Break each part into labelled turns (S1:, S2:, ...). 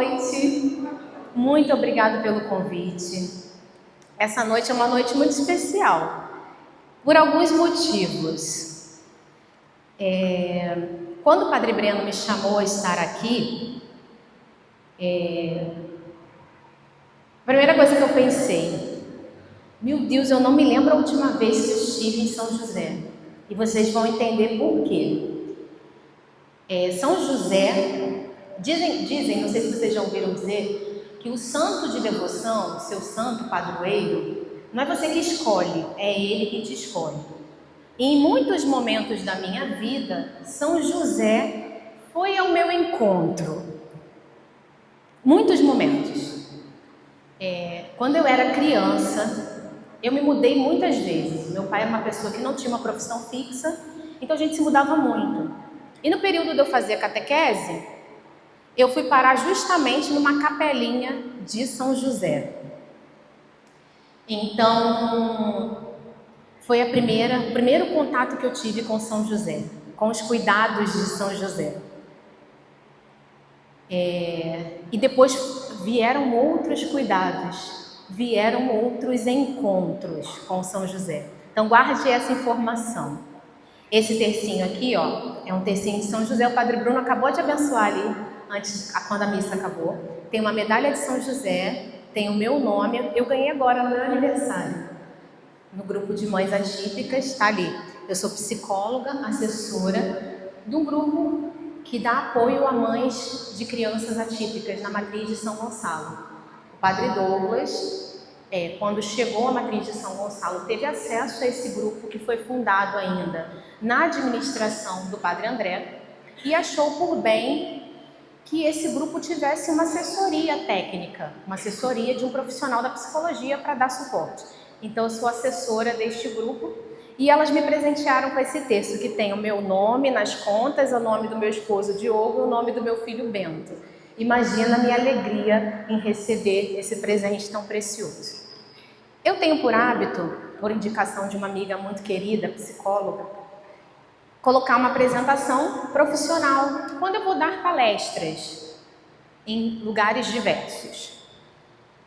S1: noite. Muito obrigada pelo convite. Essa noite é uma noite muito especial, por alguns motivos. Quando o Padre Breno me chamou a estar aqui, a primeira coisa que eu pensei, meu Deus, eu não me lembro a última vez que eu estive em São José. E vocês vão entender por quê. São José, dizem, não sei se vocês já ouviram dizer, que o santo de devoção, seu santo padroeiro, não é você que escolhe, é ele que te escolhe. E em muitos momentos da minha vida, São José foi ao meu encontro. Muitos momentos. Quando eu era criança, eu me mudei muitas vezes. Meu pai era uma pessoa que não tinha uma profissão fixa, então a gente se mudava muito. E no período de eu fazer a catequese, eu fui parar justamente numa capelinha de São José. Então, foi o primeiro contato que eu tive com São José, com os cuidados de São José. E depois vieram outros cuidados, vieram outros encontros com São José. Então, guarde essa informação. Esse tercinho aqui, ó, é um tercinho de São José. O Padre Bruno acabou de abençoar ali, quando a missa acabou. Tem uma medalha de São José, tem o meu nome. Eu ganhei agora no meu aniversário, no grupo de mães atípicas, está ali. Eu sou psicóloga, assessora de um grupo que dá apoio a mães de crianças atípicas na matriz de São Gonçalo. O Padre Douglas, quando chegou à matriz de São Gonçalo, teve acesso a esse grupo que foi fundado ainda na administração do Padre André e achou por bem que esse grupo tivesse uma assessoria técnica, uma assessoria de um profissional da psicologia para dar suporte. Então, eu sou assessora deste grupo e elas me presentearam com esse texto que tem o meu nome nas contas, o nome do meu esposo Diogo e o nome do meu filho Bento. Imagina a minha alegria em receber esse presente tão precioso. Eu tenho por hábito, por indicação de uma amiga muito querida, psicóloga, colocar uma apresentação profissional quando eu vou dar palestras em lugares diversos.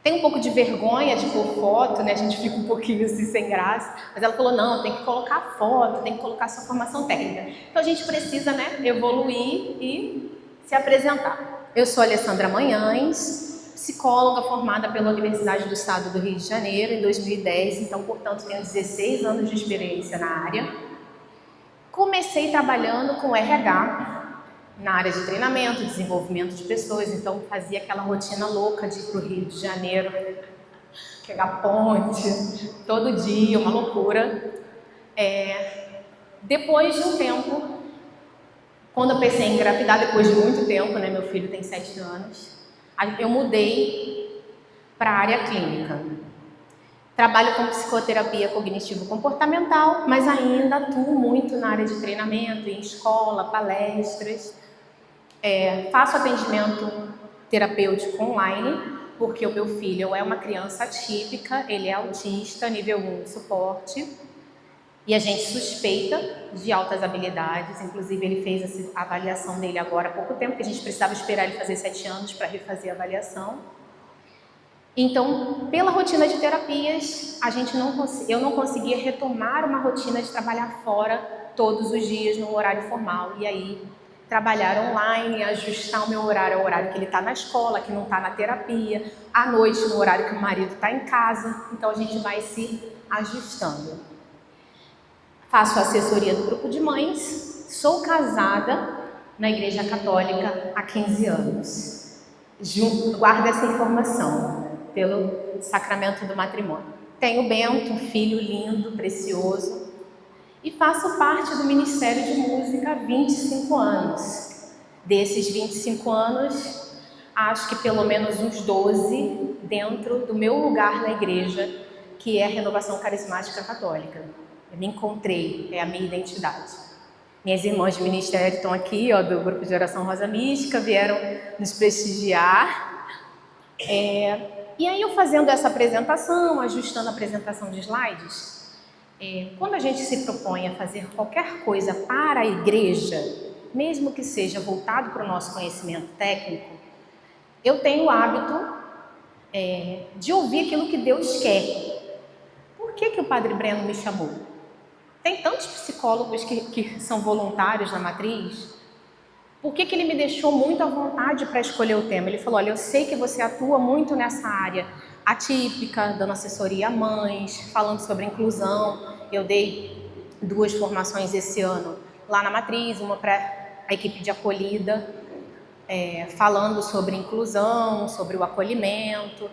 S1: Tenho um pouco de vergonha de pôr foto, né? A gente fica um pouquinho assim sem graça, mas ela falou, não, tem que colocar foto, tem que colocar sua formação técnica. Então a gente precisa, né, evoluir e se apresentar. Eu sou Alessandra Manhães, psicóloga formada pela Universidade do Estado do Rio de Janeiro em 2010, então, portanto, tenho 16 anos de experiência na área. Comecei trabalhando com RH, na área de treinamento, desenvolvimento de pessoas, então fazia aquela rotina louca de ir para o Rio de Janeiro, pegar ponte, todo dia, uma loucura. Depois de um tempo, quando eu pensei em engravidar, depois de muito tempo, né, meu filho tem 7 anos, eu mudei para a área clínica. Trabalho com psicoterapia cognitivo-comportamental, mas ainda atuo muito na área de treinamento, em escola, palestras. Faço atendimento terapêutico online, porque o meu filho é uma criança atípica, ele é autista, nível 1 de suporte, e a gente suspeita de altas habilidades. Inclusive, ele fez a avaliação dele agora há pouco tempo, porque a gente precisava esperar ele fazer 7 anos para refazer a avaliação. Então, pela rotina de terapias, eu não conseguia retomar uma rotina de trabalhar fora todos os dias no horário formal. E aí, trabalhar online, ajustar o meu horário ao horário que ele está na escola, que não está na terapia, à noite no horário que o marido está em casa. Então, a gente vai se ajustando. Faço assessoria do grupo de mães, sou casada na Igreja Católica há 15 anos. Guarda essa informação pelo sacramento do matrimônio. Tenho Bento, um filho lindo, precioso, e faço parte do Ministério de Música há 25 anos. Desses 25 anos, acho que pelo menos uns 12 dentro do meu lugar na igreja, que é a Renovação Carismática Católica. Eu me encontrei, é a minha identidade. Minhas irmãs de ministério estão aqui, ó, do grupo de oração Rosa Mística, vieram nos prestigiar. E aí eu fazendo essa apresentação, ajustando a apresentação de slides, quando a gente se propõe a fazer qualquer coisa para a igreja, mesmo que seja voltado para o nosso conhecimento técnico, eu tenho o hábito de ouvir aquilo que Deus quer. Por que o Padre Breno me chamou? Tem tantos psicólogos que são voluntários na matriz. Por que ele me deixou muito à vontade para escolher o tema? Ele falou, olha, eu sei que você atua muito nessa área atípica, dando assessoria a mães, falando sobre inclusão. Eu dei 2 formações esse ano lá na matriz, uma para a equipe de acolhida, falando sobre inclusão, sobre o acolhimento.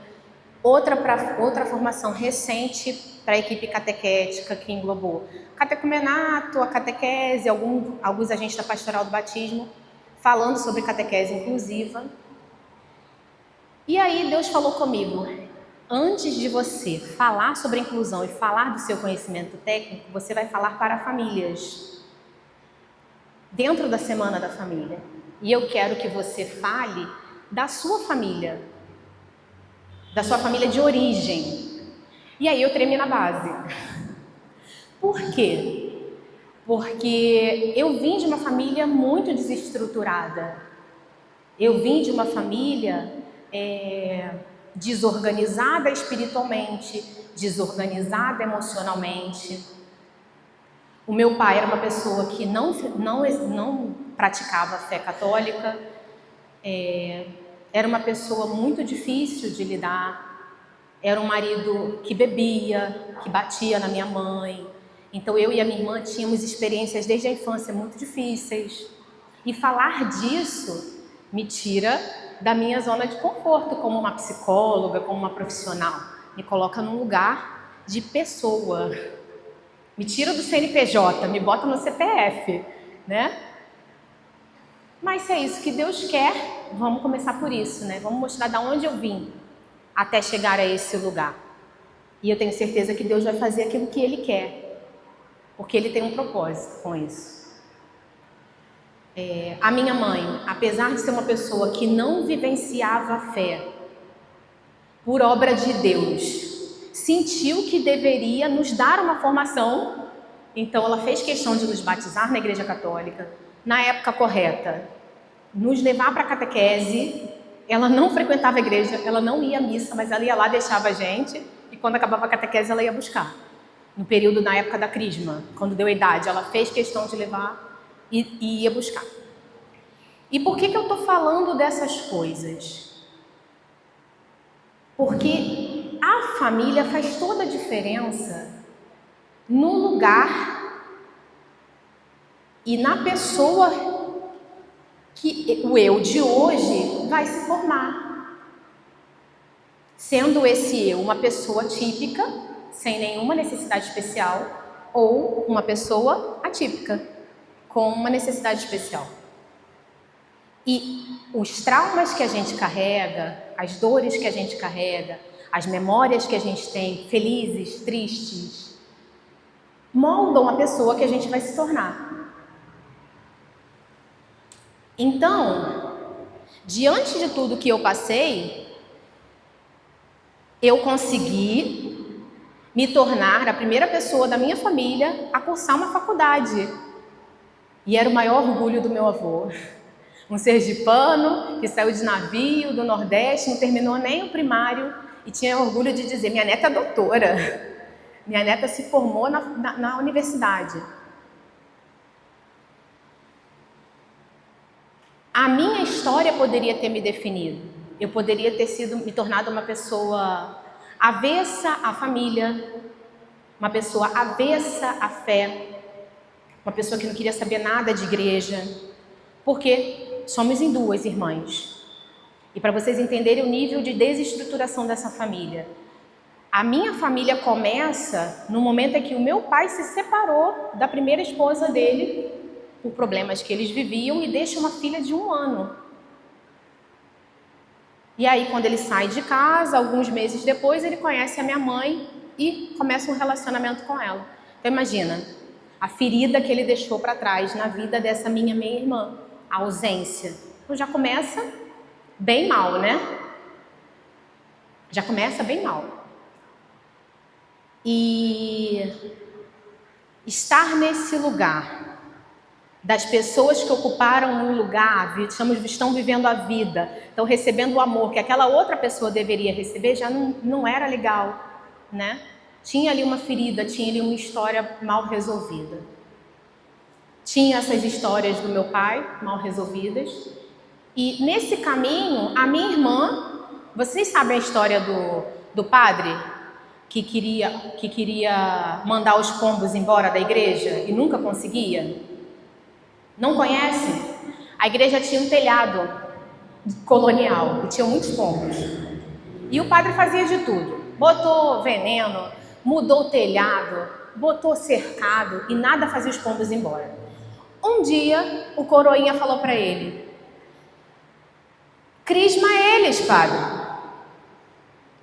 S1: Outra formação recente para a equipe catequética, que englobou catecumenato, a catequese, alguns agentes da pastoral do batismo, falando sobre catequese inclusiva. E aí Deus falou comigo, antes de você falar sobre inclusão e falar do seu conhecimento técnico, você vai falar para famílias, dentro da Semana da Família. E eu quero que você fale da sua família de origem. E aí eu tremi na base. Por quê? Porque eu vim de uma família muito desestruturada. Eu vim de uma família desorganizada espiritualmente, desorganizada emocionalmente. O meu pai era uma pessoa que não praticava a fé católica, era uma pessoa muito difícil de lidar, era um marido que bebia, que batia na minha mãe. Então eu e a minha irmã tínhamos experiências desde a infância muito difíceis. E falar disso me tira da minha zona de conforto como uma psicóloga, como uma profissional. Me coloca num lugar de pessoa. Me tira do CNPJ, me bota no CPF, né? Mas se é isso que Deus quer, vamos começar por isso, né? Vamos mostrar de onde eu vim até chegar a esse lugar. E eu tenho certeza que Deus vai fazer aquilo que Ele quer, porque Ele tem um propósito com isso. A minha mãe, apesar de ser uma pessoa que não vivenciava a fé por obra de Deus, sentiu que deveria nos dar uma formação, então ela fez questão de nos batizar na Igreja Católica, na época correta, nos levar para a catequese. Ela não frequentava a igreja, ela não ia à missa, mas ela ia lá, deixava a gente, e quando acabava a catequese ela ia buscar. No período, na época da crisma, quando deu a idade, ela fez questão de levar e ia buscar. E por que eu estou falando dessas coisas? Porque a família faz toda a diferença no lugar e na pessoa que o eu de hoje vai se formar. Sendo esse eu uma pessoa típica, sem nenhuma necessidade especial, ou uma pessoa atípica, com uma necessidade especial. E os traumas que a gente carrega, as dores que a gente carrega, as memórias que a gente tem, felizes, tristes, moldam a pessoa que a gente vai se tornar. Então, diante de tudo que eu passei, eu consegui me tornar a primeira pessoa da minha família a cursar uma faculdade. E era o maior orgulho do meu avô. Um sergipano que saiu de navio do Nordeste, não terminou nem o primário e tinha orgulho de dizer, minha neta é doutora. Minha neta se formou na universidade. A minha história poderia ter me definido. Eu poderia ter me tornado uma pessoa avessa à família, uma pessoa avessa à fé, uma pessoa que não queria saber nada de igreja, porque somos em 2 irmãs. E para vocês entenderem o nível de desestruturação dessa família, a minha família começa no momento em que o meu pai se separou da primeira esposa dele, por problemas que eles viviam, e deixa uma filha de 1 ano. E aí, quando ele sai de casa, alguns meses depois, ele conhece a minha mãe e começa um relacionamento com ela. Então, imagina a ferida que ele deixou para trás na vida dessa minha meia-irmã, a ausência. Então, já começa bem mal, né? Já começa bem mal. E estar nesse lugar das pessoas que ocuparam um lugar, estão vivendo a vida, estão recebendo o amor que aquela outra pessoa deveria receber, já não era legal, né? Tinha ali uma ferida, tinha ali uma história mal resolvida. Tinha essas histórias do meu pai mal resolvidas. E nesse caminho, a minha irmã, vocês sabem a história do padre que queria mandar os pombos embora da igreja e nunca conseguia? Não conhecem? A igreja tinha um telhado colonial e tinha muitos pombos. E o padre fazia de tudo. Botou veneno, mudou o telhado, botou cercado e nada fazia os pombos embora. Um dia, o coroinha falou para ele: crisma eles, padre.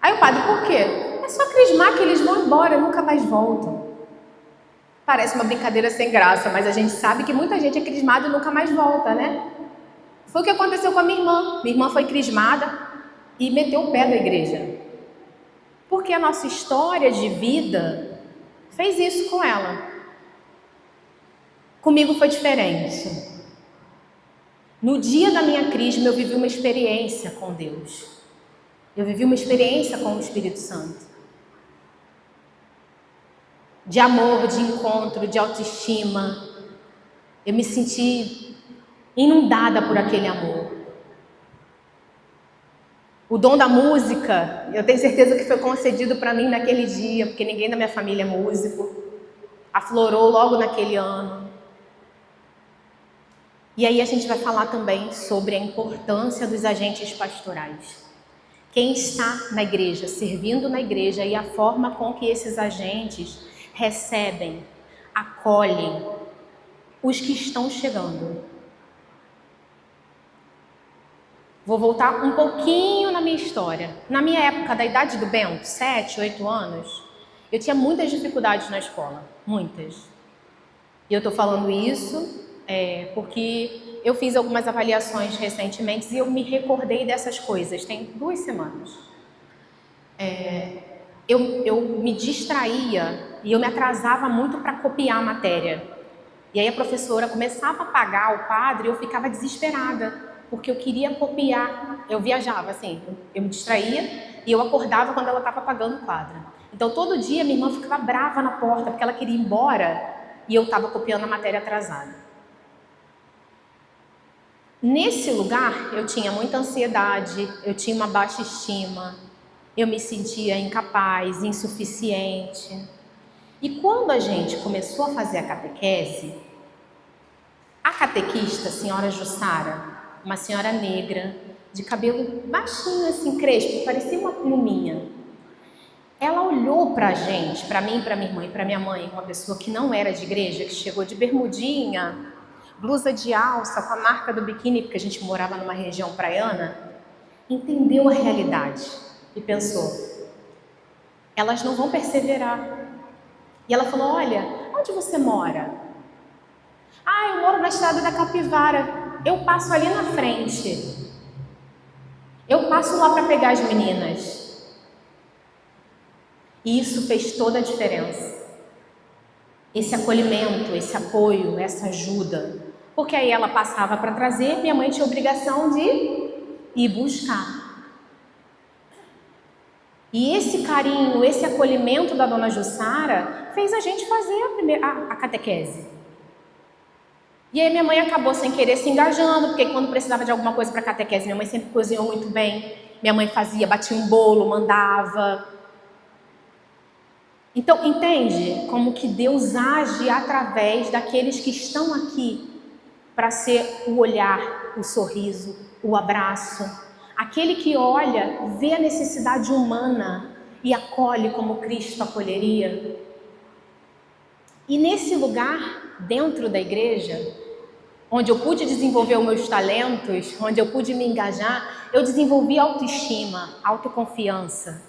S1: Aí o padre: por quê? É só crismar que eles vão embora, nunca mais voltam. Parece uma brincadeira sem graça, mas a gente sabe que muita gente é crismada e nunca mais volta, né? Foi o que aconteceu com a minha irmã. Minha irmã foi crismada e meteu o pé da igreja. Porque a nossa história de vida fez isso com ela. Comigo foi diferente. No dia da minha crisma, eu vivi uma experiência com Deus. Eu vivi uma experiência com o Espírito Santo. De amor, de encontro, de autoestima. Eu me senti inundada por aquele amor. O dom da música, eu tenho certeza que foi concedido para mim naquele dia, porque ninguém da minha família é músico. Aflorou logo naquele ano. E aí a gente vai falar também sobre a importância dos agentes pastorais. Quem está na igreja, servindo na igreja, e a forma com que esses agentes recebem, acolhem os que estão chegando. Vou voltar um pouquinho na minha história. Na minha época, da idade do Bento, 7, 8 anos, eu tinha muitas dificuldades na escola, muitas. E eu estou falando isso porque eu fiz algumas avaliações recentemente e eu me recordei dessas coisas, tem 2 semanas. Eu me distraía e eu me atrasava muito para copiar a matéria. E aí a professora começava a apagar o quadro e eu ficava desesperada, porque eu queria copiar. Eu viajava assim, eu me distraía e eu acordava quando ela estava apagando o quadro. Então todo dia minha irmã ficava brava na porta porque ela queria ir embora e eu estava copiando a matéria atrasada. Nesse lugar eu tinha muita ansiedade, eu tinha uma baixa estima, eu me sentia incapaz, insuficiente. E quando a gente começou a fazer a catequese, a catequista, a senhora Jussara, uma senhora negra, de cabelo baixinho assim, crespo, parecia uma pluminha, ela olhou pra gente, pra mim, pra minha irmã e pra minha mãe, uma pessoa que não era de igreja, que chegou de bermudinha, blusa de alça, com a marca do biquíni, porque a gente morava numa região praiana, entendeu a realidade e pensou: elas não vão perseverar. E ela falou: olha, onde você mora? Ah, eu moro na estrada da Capivara, eu passo ali na frente. Eu passo lá para pegar as meninas. E isso fez toda a diferença. Esse acolhimento, esse apoio, essa ajuda. Porque aí ela passava para trazer, minha mãe tinha a obrigação de ir buscar. E esse carinho, esse acolhimento da dona Jussara fez a gente fazer a catequese. E aí minha mãe acabou sem querer se engajando, porque quando precisava de alguma coisa para catequese, minha mãe sempre cozinhou muito bem. Minha mãe fazia, batia um bolo, mandava. Então, entende como que Deus age através daqueles que estão aqui para ser o olhar, o sorriso, o abraço. Aquele que olha, vê a necessidade humana e acolhe como Cristo acolheria. E nesse lugar, dentro da igreja, onde eu pude desenvolver os meus talentos, onde eu pude me engajar, eu desenvolvi autoestima, autoconfiança.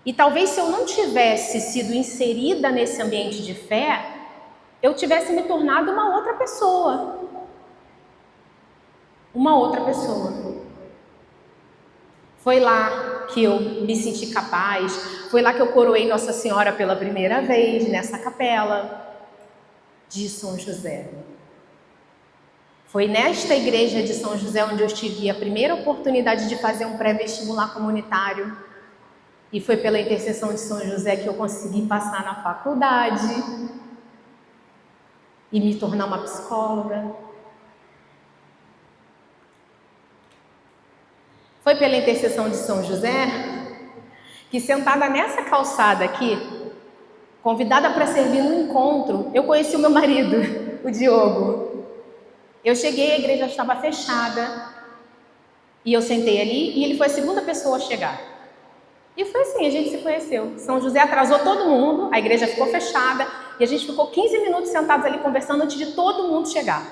S1: E talvez se eu não tivesse sido inserida nesse ambiente de fé, eu tivesse me tornado uma outra pessoa. Uma outra pessoa. Foi lá que eu me senti capaz, foi lá que eu coroei Nossa Senhora pela primeira vez, nessa capela de São José. Foi nesta igreja de São José onde eu tive a primeira oportunidade de fazer um pré-vestibular comunitário. E foi pela intercessão de São José que eu consegui passar na faculdade e me tornar uma psicóloga. Foi pela intercessão de São José que, sentada nessa calçada aqui, convidada para servir no encontro, eu conheci o meu marido, o Diogo. Eu cheguei, a igreja estava fechada e eu sentei ali e ele foi a segunda pessoa a chegar. E foi assim, a gente se conheceu. São José atrasou todo mundo, a igreja ficou fechada e a gente ficou 15 minutos sentados ali conversando antes de todo mundo chegar.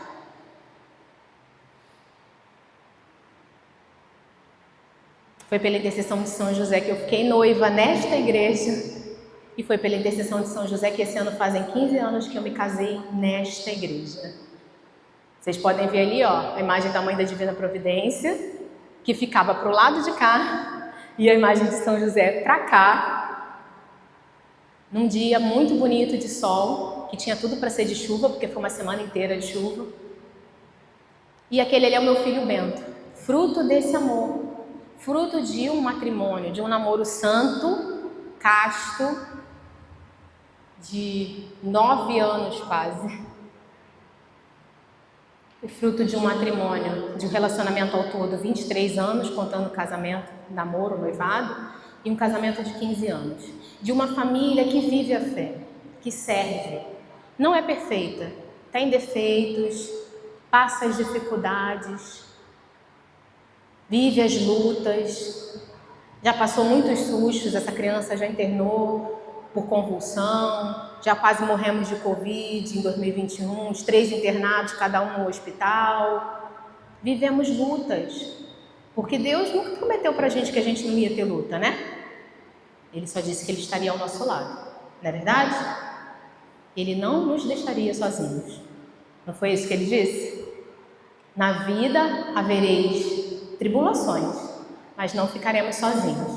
S1: Foi pela intercessão de São José que eu fiquei noiva nesta igreja. E foi pela intercessão de São José que esse ano fazem 15 anos que eu me casei nesta igreja. Vocês podem ver ali, ó, a imagem da Mãe da Divina Providência, que ficava para o lado de cá, e a imagem de São José para cá, num dia muito bonito de sol, que tinha tudo para ser de chuva, porque foi uma semana inteira de chuva. E aquele ali é o meu filho Bento, fruto desse amor, fruto de um matrimônio, de um namoro santo, casto, de 9 anos quase. Fruto de um matrimônio, de um relacionamento ao todo, 23 anos, contando casamento, namoro, noivado, e um casamento de 15 anos. De uma família que vive a fé, que serve. Não é perfeita, tem defeitos, passa as dificuldades, vive as lutas, já passou muitos sustos, essa criança já internou por convulsão, já quase morremos de Covid em 2021, os 3 internados, cada um no hospital. Vivemos lutas, porque Deus nunca prometeu pra gente que a gente não ia ter luta, né? Ele só disse que Ele estaria ao nosso lado, não é verdade? Ele não nos deixaria sozinhos. Não foi isso que Ele disse? Na vida havereis tribulações, mas não ficaremos sozinhos,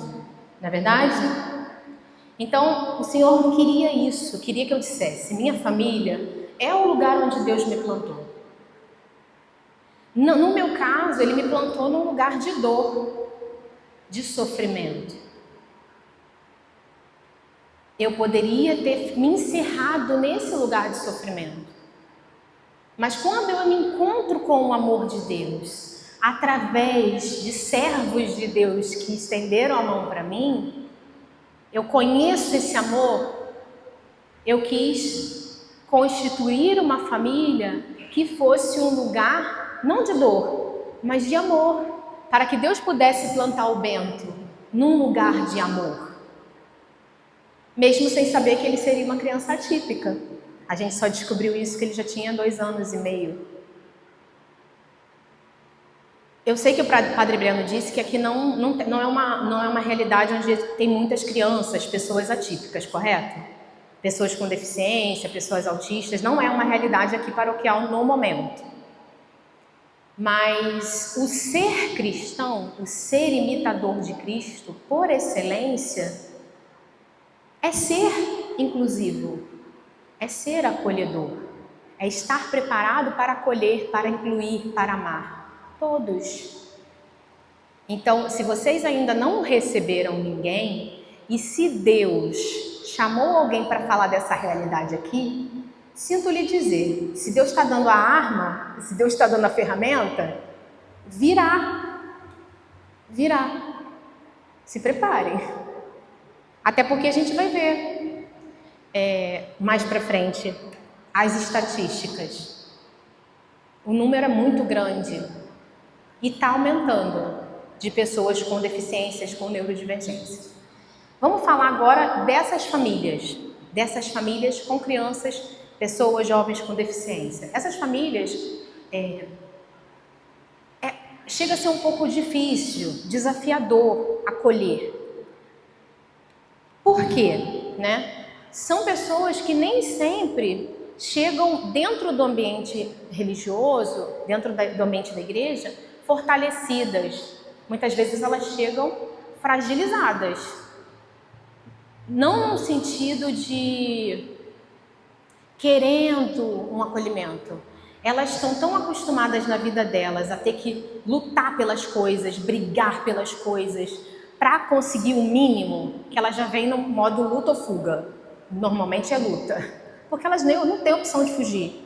S1: não é verdade? Então, o Senhor queria isso, queria que eu dissesse, minha família é o lugar onde Deus me plantou. No meu caso, Ele me plantou num lugar de dor, de sofrimento. Eu poderia ter me encerrado nesse lugar de sofrimento. Mas quando eu me encontro com o amor de Deus, através de servos de Deus que estenderam a mão para mim, eu conheço esse amor, eu quis constituir uma família que fosse um lugar, não de dor, mas de amor, para que Deus pudesse plantar o Bento num lugar de amor. Mesmo sem saber que ele seria uma criança atípica. A gente só descobriu isso que ele já tinha 2 anos e meio. Eu sei que o Padre Breno disse que aqui não é uma realidade onde tem muitas crianças, pessoas atípicas, correto? Pessoas com deficiência, pessoas autistas, não é uma realidade aqui paroquial no momento. Mas o ser cristão, o ser imitador de Cristo, por excelência, é ser inclusivo, é ser acolhedor, é estar preparado para acolher, para incluir, para amar. Todos. Então, se vocês ainda não receberam ninguém, e se Deus chamou alguém para falar dessa realidade aqui, sinto lhe dizer, se Deus está dando a arma, se Deus está dando a ferramenta, virá. Se preparem. Até porque a gente vai ver mais para frente as estatísticas. O número é muito grande. E está aumentando de pessoas com deficiências, com neurodivergências. Vamos falar agora dessas famílias com crianças, pessoas jovens com deficiência. Essas famílias chega a ser um pouco difícil, desafiador acolher. Por quê? São pessoas que nem sempre chegam dentro do ambiente religioso, dentro do ambiente da igreja, fortalecidas. Muitas vezes elas chegam fragilizadas. Não no sentido de querendo um acolhimento. Elas estão tão acostumadas na vida delas a ter que lutar pelas coisas, brigar pelas coisas, para conseguir o mínimo, que elas já vêm no modo luta ou fuga. Normalmente é luta, porque elas não têm opção de fugir.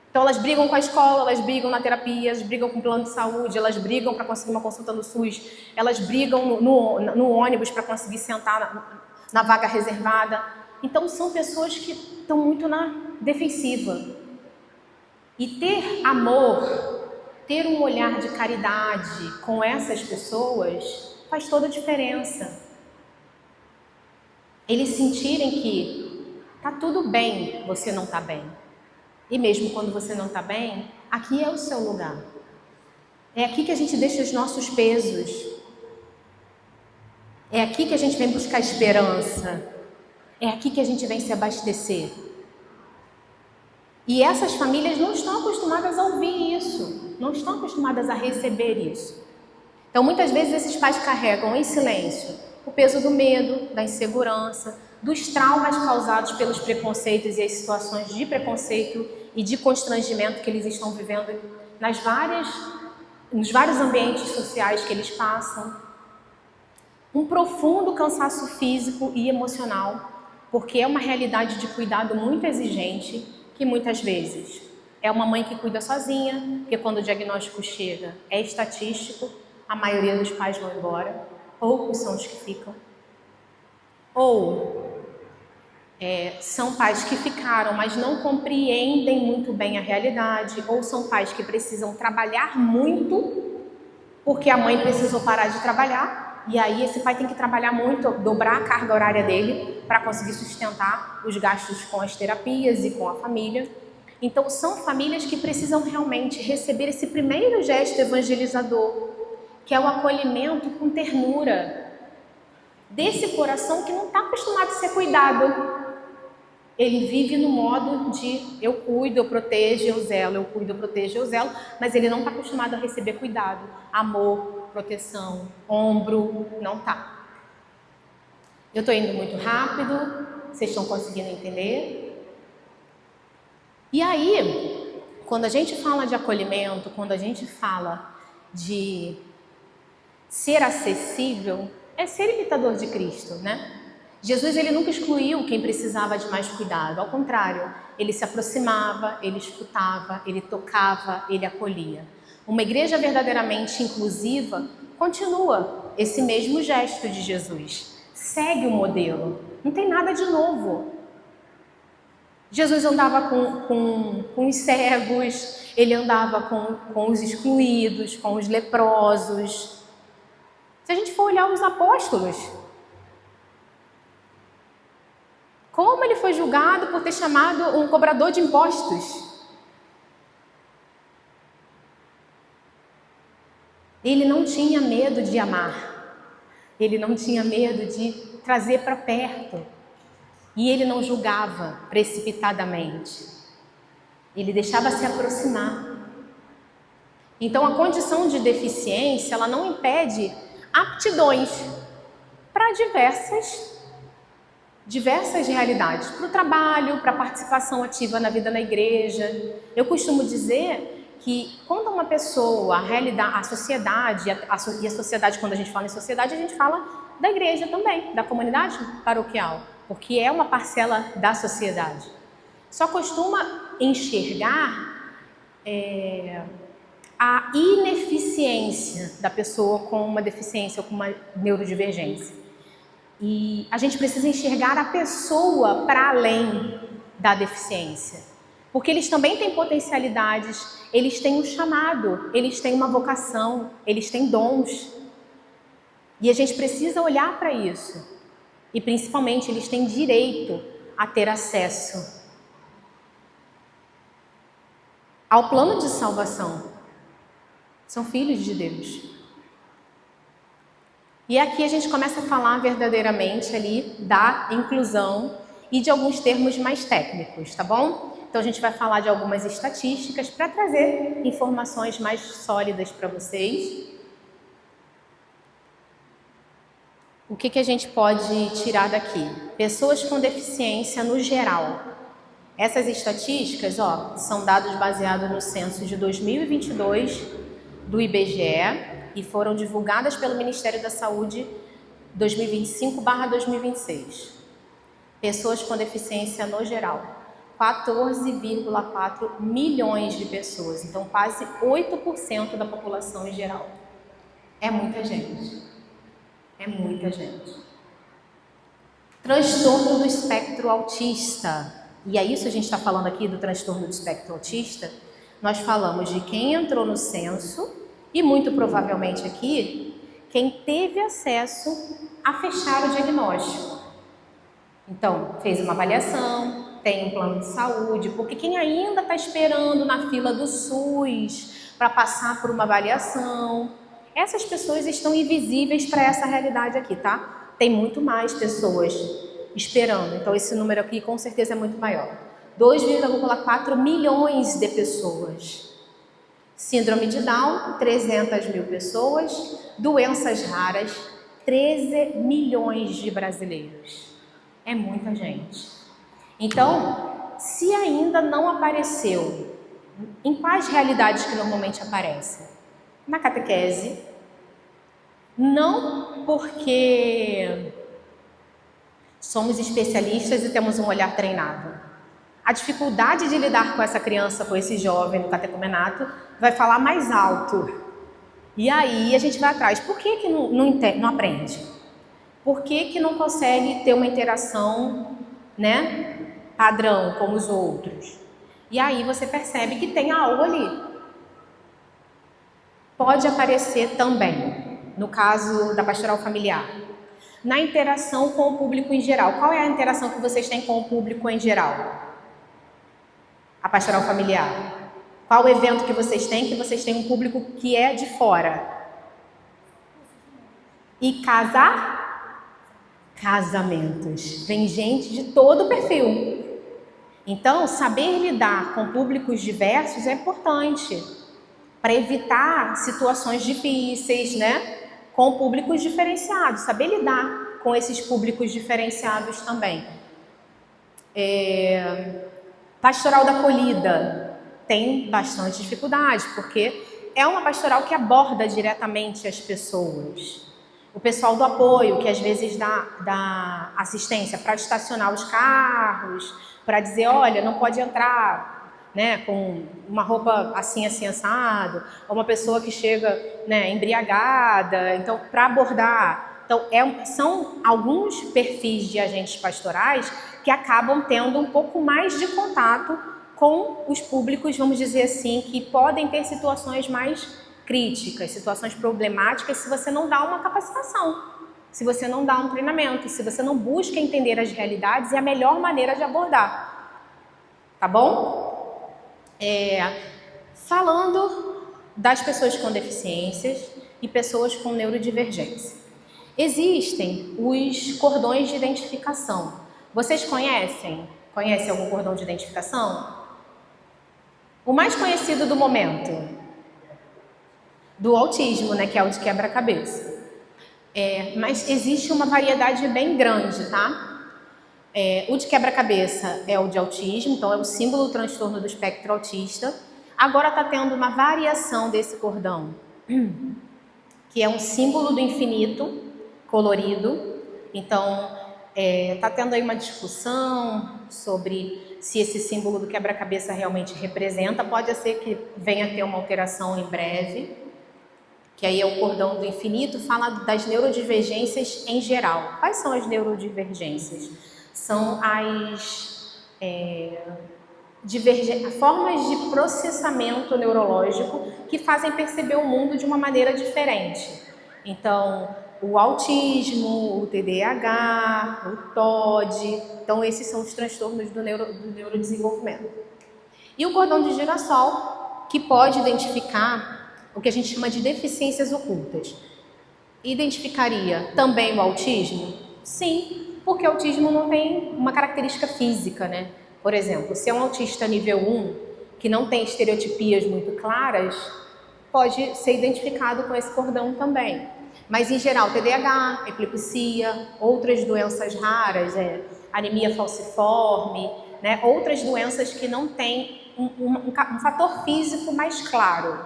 S1: Então elas brigam com a escola, elas brigam na terapia, elas brigam com o plano de saúde, elas brigam para conseguir uma consulta no SUS, elas brigam no ônibus para conseguir sentar na vaga reservada. Então são pessoas que estão muito na defensiva. E ter amor, ter um olhar de caridade com essas pessoas faz toda a diferença. Eles sentirem que tá tudo bem, você não tá bem. E mesmo quando você não tá bem, aqui é o seu lugar. É aqui que a gente deixa os nossos pesos. É aqui que a gente vem buscar esperança. É aqui que a gente vem se abastecer. E essas famílias não estão acostumadas a ouvir isso, não estão acostumadas a receber isso. Então, muitas vezes, esses pais carregam em silêncio o peso do medo, da insegurança, dos traumas causados pelos preconceitos e as situações de preconceito e de constrangimento que eles estão vivendo nos vários ambientes sociais que eles passam. Um profundo cansaço físico e emocional, porque é uma realidade de cuidado muito exigente, que muitas vezes é uma mãe que cuida sozinha, porque quando o diagnóstico chega é estatístico, a maioria dos pais vão embora, poucos são os que ficam. Ou são pais que ficaram, mas não compreendem muito bem a realidade, ou são pais que precisam trabalhar muito, porque a mãe precisou parar de trabalhar, e aí esse pai tem que trabalhar muito, dobrar a carga horária dele para conseguir sustentar os gastos com as terapias e com a família. Então são famílias que precisam realmente receber esse primeiro gesto evangelizador, que é o acolhimento com ternura desse coração que não está acostumado a ser cuidado. Ele vive no modo de eu cuido, eu protejo, eu zelo, eu cuido, eu protejo, eu zelo, mas ele não está acostumado a receber cuidado, amor, proteção, ombro, não está. Eu estou indo muito rápido, vocês estão conseguindo entender? E aí, quando a gente fala de acolhimento, quando a gente fala de ser acessível, é ser imitador de Cristo, né? Jesus, ele nunca excluiu quem precisava de mais cuidado, ao contrário, ele se aproximava, ele escutava, ele tocava, ele acolhia. Uma igreja verdadeiramente inclusiva continua esse mesmo gesto de Jesus, segue o modelo, não tem nada de novo. Jesus andava com os cegos, ele andava com os excluídos, com os leprosos. Se a gente for olhar os apóstolos, como ele foi julgado por ter chamado um cobrador de impostos? Ele não tinha medo de amar, ele não tinha medo de trazer para perto, e ele não julgava precipitadamente, ele deixava se aproximar. Então a condição de deficiência, ela não impede aptidões para diversas realidades, para o trabalho, para a participação ativa na vida na igreja. Eu costumo dizer que quando uma pessoa, a realidade, a sociedade, e a sociedade, quando a gente fala em sociedade, a gente fala da igreja também, da comunidade paroquial, porque é uma parcela da sociedade. Só costuma enxergar a ineficiência da pessoa com uma deficiência ou com uma neurodivergência. E a gente precisa enxergar a pessoa para além da deficiência, porque eles também têm potencialidades, eles têm um chamado, eles têm uma vocação, eles têm dons. E a gente precisa olhar para isso. E principalmente eles têm direito a ter acesso ao plano de salvação. São filhos de Deus. E aqui a gente começa a falar verdadeiramente ali da inclusão e de alguns termos mais técnicos, tá bom? Então a gente vai falar de algumas estatísticas para trazer informações mais sólidas para vocês. O que a gente pode tirar daqui? Pessoas com deficiência no geral, Essas estatísticas, ó, são dados baseados no censo de 2022 do IBGE e foram divulgadas pelo Ministério da Saúde 2025/2026. Pessoas com deficiência no geral, 14,4 milhões de pessoas, então quase 8% da população em geral. É muita gente. É muita gente. Transtorno do espectro autista. E é isso que a gente está falando aqui do transtorno do espectro autista. Nós falamos de quem entrou no censo e muito provavelmente aqui, quem teve acesso a fechar o diagnóstico. Então, fez uma avaliação, tem um plano de saúde, porque quem ainda está esperando na fila do SUS para passar por uma avaliação, essas pessoas estão invisíveis para essa realidade aqui, tá? Tem muito mais pessoas esperando, então esse número aqui com certeza é muito maior. 2,4 milhões de pessoas. Síndrome de Down, 300 mil pessoas. Doenças raras, 13 milhões de brasileiros. É muita gente. Então, se ainda não apareceu, em quais realidades que normalmente aparecem? Na catequese, não porque somos especialistas e temos um olhar treinado. A dificuldade de lidar com essa criança, com esse jovem no catecumenato, vai falar mais alto. E aí a gente vai atrás. Por que não aprende? Por que não consegue ter uma interação, né, padrão como os outros? E aí você percebe que tem algo ali. Pode aparecer também, no caso da pastoral familiar, na interação com o público em geral. Qual é a interação que vocês têm com o público em geral? A pastoral familiar. Qual o evento que vocês têm um público que é de fora? E casamentos. Vem gente de todo o perfil. Então, saber lidar com públicos diversos é importante para evitar situações difíceis, né? Com públicos diferenciados. Saber lidar com esses públicos diferenciados também. Pastoral da acolhida tem bastante dificuldade, porque é uma pastoral que aborda diretamente as pessoas. O pessoal do apoio, que às vezes dá assistência para estacionar os carros, para dizer, olha, não pode entrar, né, com uma roupa assim, assim, assado, ou uma pessoa que chega, né, embriagada, então, para abordar. Então, são alguns perfis de agentes pastorais que acabam tendo um pouco mais de contato com os públicos, vamos dizer assim, que podem ter situações mais críticas, situações problemáticas, se você não dá uma capacitação, se você não dá um treinamento, se você não busca entender as realidades e a melhor maneira de abordar. Tá bom? Falando das pessoas com deficiências e pessoas com neurodivergência. Existem os cordões de identificação. Vocês conhecem? Conhecem algum cordão de identificação? O mais conhecido do momento? Do autismo, né? Que é o de quebra-cabeça. Mas existe uma variedade bem grande, tá? O de quebra-cabeça é o de autismo, então é o símbolo do transtorno do espectro autista. Agora está tendo uma variação desse cordão, que é um símbolo do infinito colorido. Então, está tendo aí uma discussão sobre se esse símbolo do quebra-cabeça realmente representa. Pode ser que venha a ter uma alteração em breve, que aí é o cordão do infinito, fala das neurodivergências em geral. Quais são as neurodivergências? São as formas de processamento neurológico que fazem perceber o mundo de uma maneira diferente. Então, o autismo, o TDAH, o TOD, então esses são os transtornos do neurodesenvolvimento. E o cordão de girassol, que pode identificar o que a gente chama de deficiências ocultas. Identificaria também o autismo? Sim, porque o autismo não tem uma característica física, né? Por exemplo, se é um autista nível 1, que não tem estereotipias muito claras, pode ser identificado com esse cordão também. Mas, em geral, TDAH, epilepsia, outras doenças raras, anemia falciforme, né? Outras doenças que não têm um fator físico mais claro,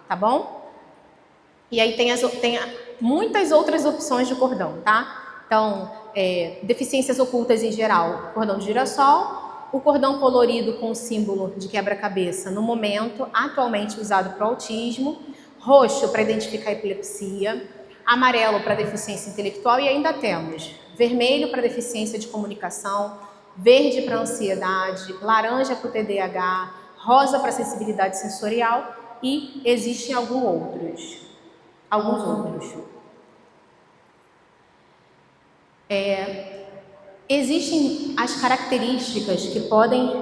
S1: tá bom? E aí tem muitas outras opções de cordão, tá? Então, deficiências ocultas em geral, cordão de girassol, o cordão colorido com o símbolo de quebra-cabeça, no momento, atualmente usado para o autismo, roxo para identificar a epilepsia, amarelo para deficiência intelectual e ainda temos vermelho para deficiência de comunicação, verde para ansiedade, laranja para o TDAH, rosa para sensibilidade sensorial e existem alguns outros. Existem as características que podem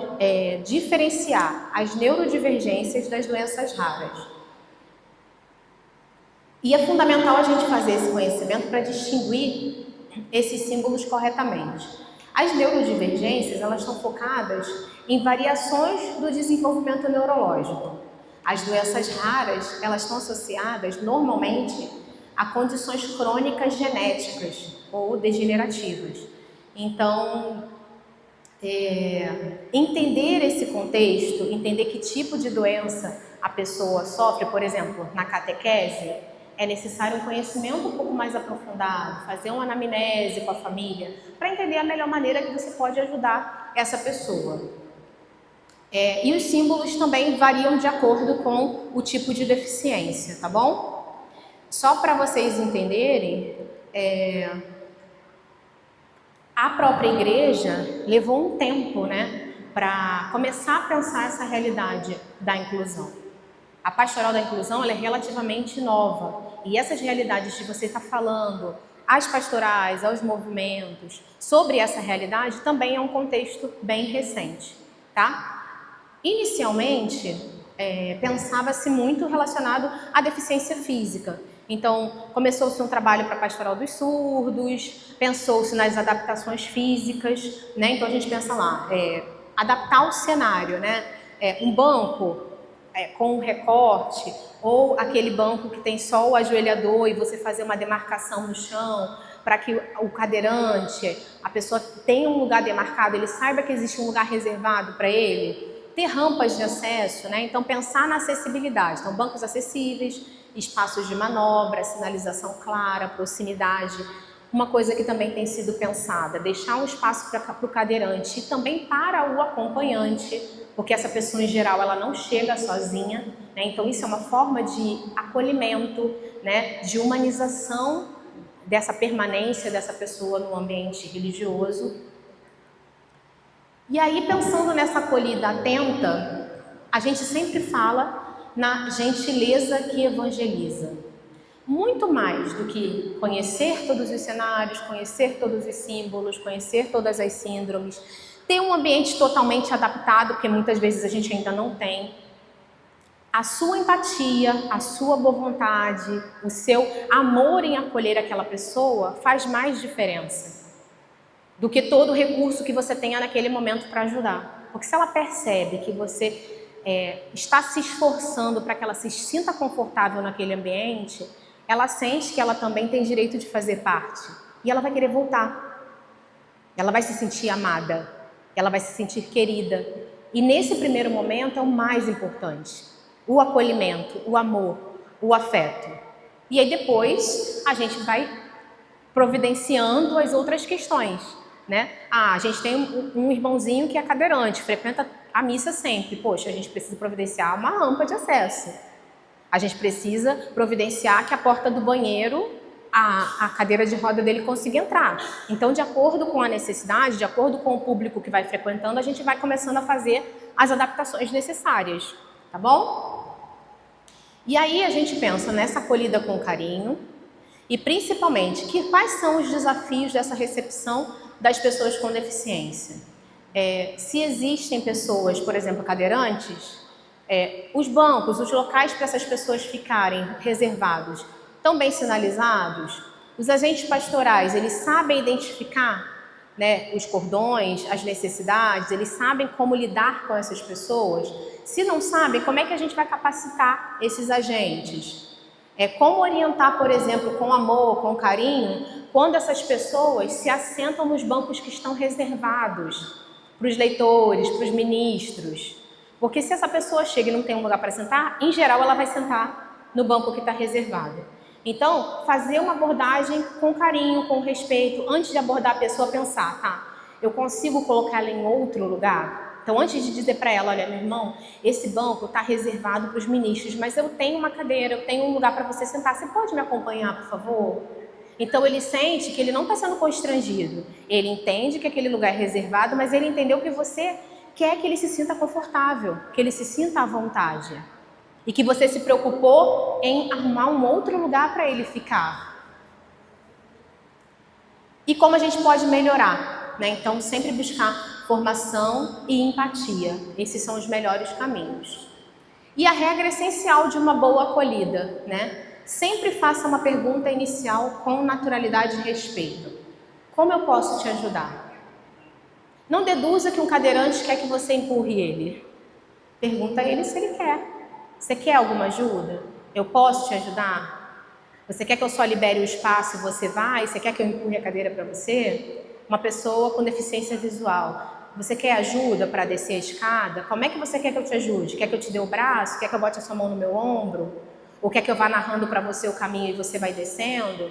S1: diferenciar as neurodivergências das doenças raras. E é fundamental a gente fazer esse conhecimento para distinguir esses símbolos corretamente. As neurodivergências, elas estão focadas em variações do desenvolvimento neurológico. As doenças raras, elas estão associadas normalmente a condições crônicas genéticas ou degenerativas. Então, entender esse contexto, entender que tipo de doença a pessoa sofre, por exemplo, na catequese, é necessário um conhecimento um pouco mais aprofundado, fazer uma anamnese com a família, para entender a melhor maneira que você pode ajudar essa pessoa. E os símbolos também variam de acordo com o tipo de deficiência, tá bom? Só para vocês entenderem, a própria igreja levou um tempo, né, para começar a pensar essa realidade da inclusão. A pastoral da inclusão, ela é relativamente nova e essas realidades de você estar falando às pastorais, aos movimentos, sobre essa realidade também é um contexto bem recente, tá? Inicialmente, pensava-se muito relacionado à deficiência física. Então, começou-se um trabalho para a pastoral dos surdos, pensou-se nas adaptações físicas, né? Então a gente pensa lá, adaptar o cenário, né? Um banco com um recorte, ou aquele banco que tem só o ajoelhador e você fazer uma demarcação no chão, para que o cadeirante, a pessoa tenha um lugar demarcado, ele saiba que existe um lugar reservado para ele, ter rampas de acesso, né? Então pensar na acessibilidade, então bancos acessíveis, espaços de manobra, sinalização clara, proximidade. Uma coisa que também tem sido pensada, deixar um espaço para o cadeirante e também para o acompanhante, porque essa pessoa em geral ela não chega sozinha, né? Então isso é uma forma de acolhimento, né? De humanização dessa permanência dessa pessoa no ambiente religioso. E aí, pensando nessa acolhida atenta, a gente sempre fala na gentileza que evangeliza. Muito mais do que conhecer todos os cenários, conhecer todos os símbolos, conhecer todas as síndromes, ter um ambiente totalmente adaptado, porque muitas vezes a gente ainda não tem. A sua empatia, a sua boa vontade, o seu amor em acolher aquela pessoa faz mais diferença do que todo o recurso que você tenha naquele momento para ajudar. Porque se ela percebe que você está se esforçando para que ela se sinta confortável naquele ambiente, ela sente que ela também tem direito de fazer parte. E ela vai querer voltar. Ela vai se sentir amada. Ela vai se sentir querida. E nesse primeiro momento é o mais importante. O acolhimento, o amor, o afeto. E aí depois a gente vai providenciando as outras questões, né? A gente tem um irmãozinho que é cadeirante, frequenta a missa sempre. Poxa, a gente precisa providenciar uma rampa de acesso. A gente precisa providenciar que a porta do banheiro, a cadeira de roda dele consiga entrar. Então, de acordo com a necessidade, de acordo com o público que vai frequentando, a gente vai começando a fazer as adaptações necessárias, tá bom? E aí a gente pensa nessa acolhida com carinho e principalmente quais são os desafios dessa recepção das pessoas com deficiência. Se existem pessoas, por exemplo, cadeirantes, os bancos, os locais para essas pessoas ficarem reservados estão bem sinalizados? Os agentes pastorais, eles sabem identificar, né, os cordões, as necessidades, eles sabem como lidar com essas pessoas? Se não sabem, como é que a gente vai capacitar esses agentes? Como orientar, por exemplo, com amor, com carinho, quando essas pessoas se assentam nos bancos que estão reservados? para os leitores, para os ministros. Porque se essa pessoa chega e não tem um lugar para sentar, em geral ela vai sentar no banco que está reservado. Então, fazer uma abordagem com carinho, com respeito, antes de abordar a pessoa, pensar, tá, eu consigo colocar ela em outro lugar? Então, antes de dizer para ela, olha, meu irmão, esse banco está reservado para os ministros, mas eu tenho uma cadeira, eu tenho um lugar para você sentar, você pode me acompanhar, por favor? Então, ele sente que ele não está sendo constrangido, ele entende que aquele lugar é reservado, mas ele entendeu que você quer que ele se sinta confortável, que ele se sinta à vontade. E que você se preocupou em arrumar um outro lugar para ele ficar. E como a gente pode melhorar, né? Então, sempre buscar formação e empatia. Esses são os melhores caminhos. E a regra essencial de uma boa acolhida, né? Sempre faça uma pergunta inicial com naturalidade e respeito. Como eu posso te ajudar? Não deduza que um cadeirante quer que você empurre ele. Pergunta a ele se ele quer. Você quer alguma ajuda? Eu posso te ajudar? Você quer que eu só libere o espaço e você vai? Você quer que eu empurre a cadeira para você? Uma pessoa com deficiência visual. Você quer ajuda para descer a escada? Como é que você quer que eu te ajude? Quer que eu te dê o braço? Quer que eu bote a sua mão no meu ombro? Ou quer que eu vá narrando para você o caminho e você vai descendo?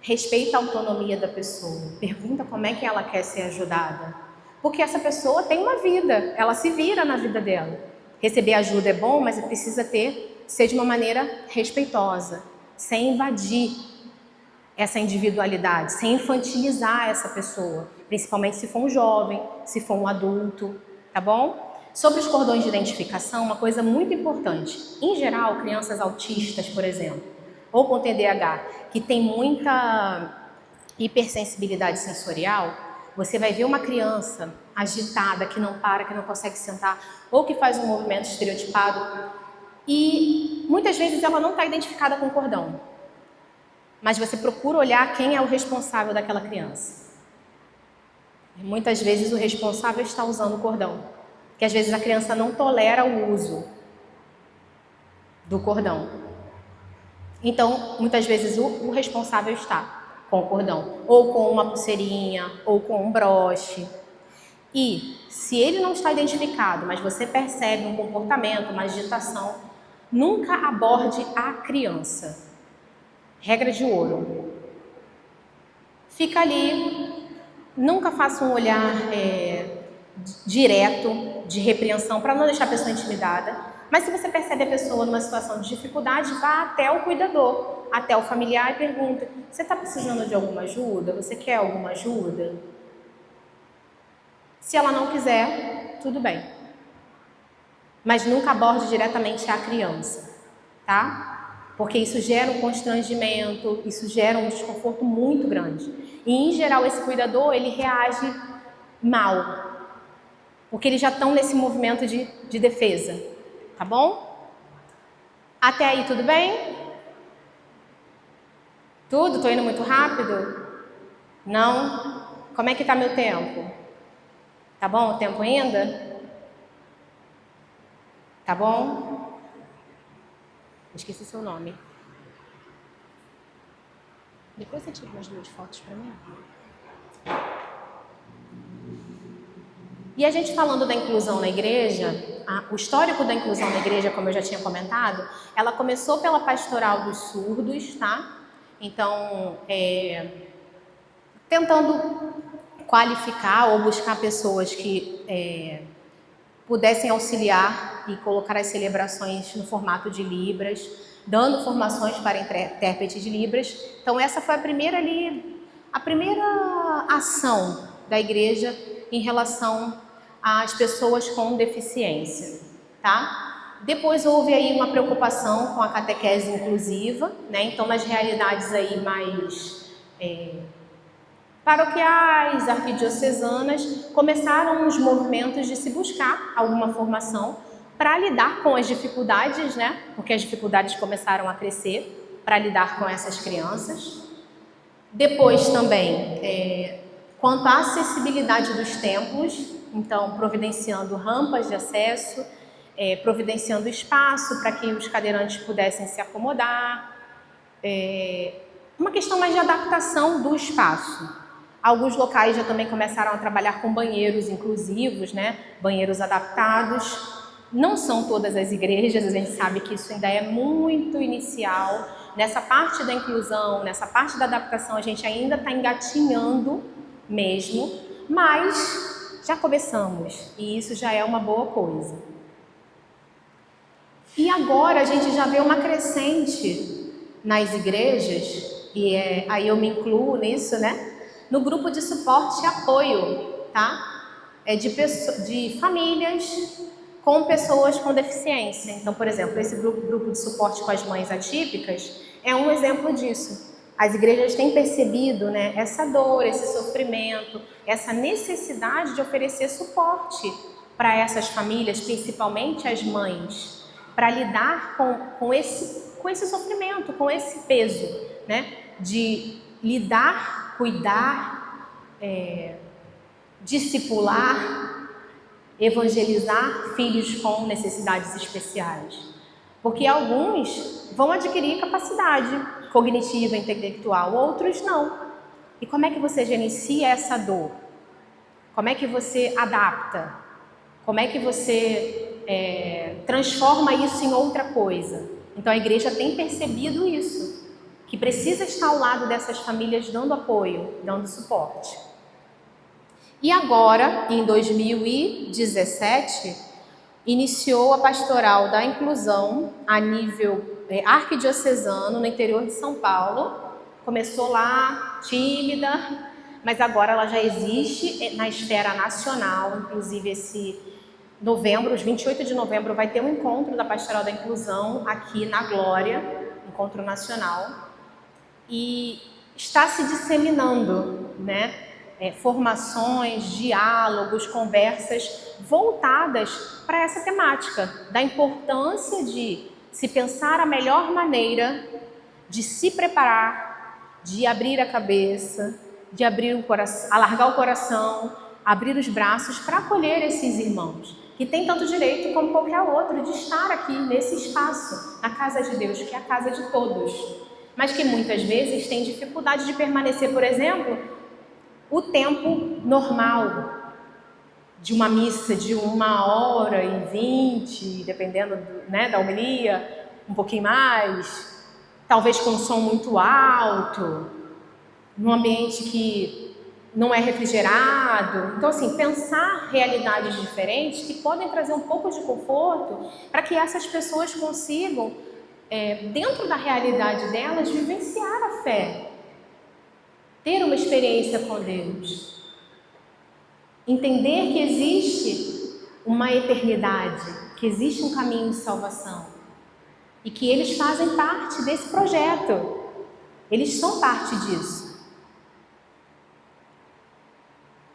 S1: Respeita a autonomia da pessoa. Pergunta como é que ela quer ser ajudada. Porque essa pessoa tem uma vida, ela se vira na vida dela. Receber ajuda é bom, mas precisa ser de uma maneira respeitosa, sem invadir essa individualidade, sem infantilizar essa pessoa, principalmente se for um jovem, se for um adulto, tá bom? Sobre os cordões de identificação, uma coisa muito importante. Em geral, crianças autistas, por exemplo, ou com TDAH, que tem muita hipersensibilidade sensorial, você vai ver uma criança agitada, que não para, que não consegue sentar, ou que faz um movimento estereotipado, e muitas vezes ela não está identificada com o cordão. Mas você procura olhar quem é o responsável daquela criança. E muitas vezes o responsável está usando o cordão, porque às vezes a criança não tolera o uso do cordão. Então, muitas vezes o responsável está com o cordão, ou com uma pulseirinha, ou com um broche. E se ele não está identificado, mas você percebe um comportamento, uma agitação, nunca aborde a criança. Regra de ouro. Fica ali, nunca faça um olhar direto de repreensão para não deixar a pessoa intimidada. Mas se você percebe a pessoa numa situação de dificuldade, vá até o cuidador, até o familiar e pergunta: você está precisando de alguma ajuda? Você quer alguma ajuda? Se ela não quiser, tudo bem. Mas nunca aborde diretamente a criança, tá? Porque isso gera um constrangimento, isso gera um desconforto muito grande. E, em geral, esse cuidador, ele reage mal, porque eles já estão nesse movimento de defesa, tá bom? Até aí, tudo bem? Tudo? Tô indo muito rápido? Não? Como é que tá meu tempo? Tá bom o tempo ainda? Tá bom? Esqueci seu nome. Depois você tira umas 2 fotos para mim. E a gente falando da inclusão na igreja, o histórico da inclusão na igreja, como eu já tinha comentado, ela começou pela pastoral dos surdos, tá? Então, tentando qualificar ou buscar pessoas que pudessem auxiliar e colocar as celebrações no formato de Libras, dando formações para intérprete de Libras. Então essa foi a primeira ação da igreja em relação às pessoas com deficiência, tá? Depois houve aí uma preocupação com a catequese inclusiva, né? Então nas realidades aí mais paroquiais, arquidiocesanas, começaram os movimentos de se buscar alguma formação para lidar com as dificuldades, né? Porque as dificuldades começaram a crescer para lidar com essas crianças. Depois também, quanto à acessibilidade dos templos, então providenciando rampas de acesso, providenciando espaço para que os cadeirantes pudessem se acomodar, uma questão mais de adaptação do espaço. Alguns locais já também começaram a trabalhar com banheiros inclusivos, né? Banheiros adaptados. Não são todas as igrejas, a gente sabe que isso ainda é muito inicial. Nessa parte da inclusão, nessa parte da adaptação, a gente ainda está engatinhando mesmo, mas já começamos e isso já é uma boa coisa. E agora a gente já vê uma crescente nas igrejas, e aí eu me incluo nisso, né? No grupo de suporte e apoio, tá? De famílias com pessoas com deficiência. Então, por exemplo, esse grupo de suporte com as mães atípicas é um exemplo disso. As igrejas têm percebido, né, essa dor, esse sofrimento, essa necessidade de oferecer suporte para essas famílias, principalmente as mães, para lidar com esse sofrimento, com esse peso, né, de lidar, cuidar, discipular, evangelizar filhos com necessidades especiais. Porque alguns vão adquirir capacidade cognitiva, intelectual, outros não. E como é que você gerencia essa dor? Como é que você adapta? Como é que você transforma isso em outra coisa? Então a igreja tem percebido isso, que precisa estar ao lado dessas famílias dando apoio, dando suporte. E agora, em 2017, iniciou a pastoral da inclusão a nível arquidiocesano no interior de São Paulo. Começou lá, tímida, mas agora ela já existe na esfera nacional. Inclusive esse novembro, os 28 de novembro, vai ter um encontro da pastoral da inclusão aqui na Glória, encontro nacional. E está se disseminando, né? Formações, diálogos, conversas voltadas para essa temática, da importância de se pensar a melhor maneira de se preparar, de abrir a cabeça, de abrir o coração, alargar o coração, abrir os braços para acolher esses irmãos, que têm tanto direito como qualquer outro de estar aqui nesse espaço, na casa de Deus, que é a casa de todos, mas que muitas vezes têm dificuldade de permanecer, por exemplo, o tempo normal de uma missa de 1h20, dependendo né, da homilia, um pouquinho mais, talvez com um som muito alto, num ambiente que não é refrigerado. Então, assim, pensar realidades diferentes que podem trazer um pouco de conforto para que essas pessoas consigam, dentro da realidade delas, vivenciar a fé. Ter uma experiência com Deus, entender que existe uma eternidade, que existe um caminho de salvação e que eles fazem parte desse projeto, eles são parte disso.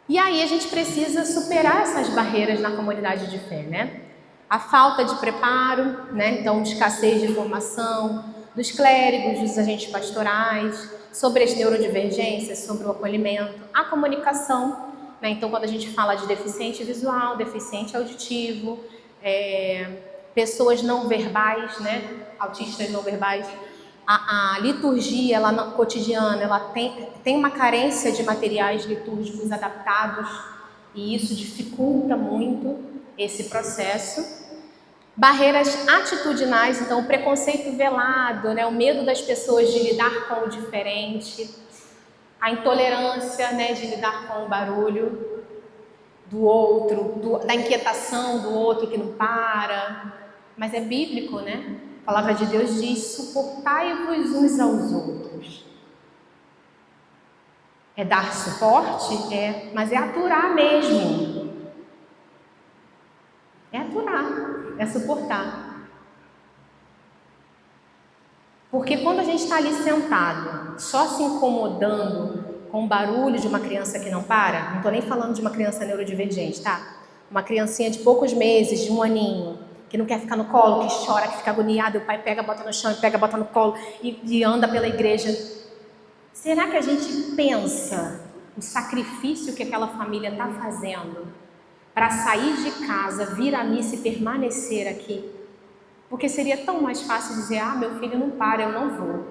S1: E aí a gente precisa superar essas barreiras na comunidade de fé, né? A falta de preparo, né? Então, escassez de formação dos clérigos, dos agentes pastorais, sobre as neurodivergências, sobre o acolhimento, a comunicação, né? Então, quando a gente fala de deficiente visual, deficiente auditivo, pessoas não verbais, né? Autistas não verbais, a liturgia ela, cotidiana, ela tem uma carência de materiais litúrgicos adaptados e isso dificulta muito esse processo. Barreiras atitudinais, então o preconceito velado, né, o medo das pessoas de lidar com o diferente, a intolerância, né, de lidar com o barulho do outro, da inquietação do outro que não para, mas é bíblico, né? A palavra de Deus diz: suportai-vos uns aos outros. É dar suporte? Mas é aturar mesmo. É aturar, é suportar. Porque quando a gente está ali sentado, só se incomodando com o barulho de uma criança que não para, não estou nem falando de uma criança neurodivergente, tá? Uma criancinha de poucos meses, de 1 aninho, que não quer ficar no colo, que chora, que fica agoniada, o pai pega, bota no chão, e pega, bota no colo e anda pela igreja. Será que a gente pensa o sacrifício que aquela família está fazendo para sair de casa, vir à missa e permanecer aqui? Porque seria tão mais fácil dizer: ah, meu filho não para, eu não vou.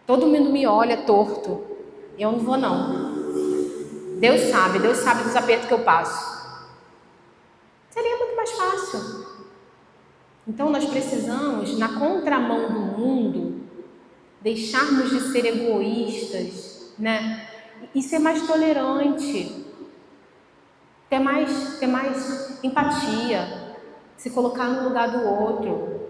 S1: Todo mundo me olha torto, eu não vou não. Deus sabe dos apertos que eu passo. Seria muito mais fácil. Então nós precisamos, na contramão do mundo, deixarmos de ser egoístas, né? E ser mais tolerante, ter mais empatia, se colocar no lugar do outro.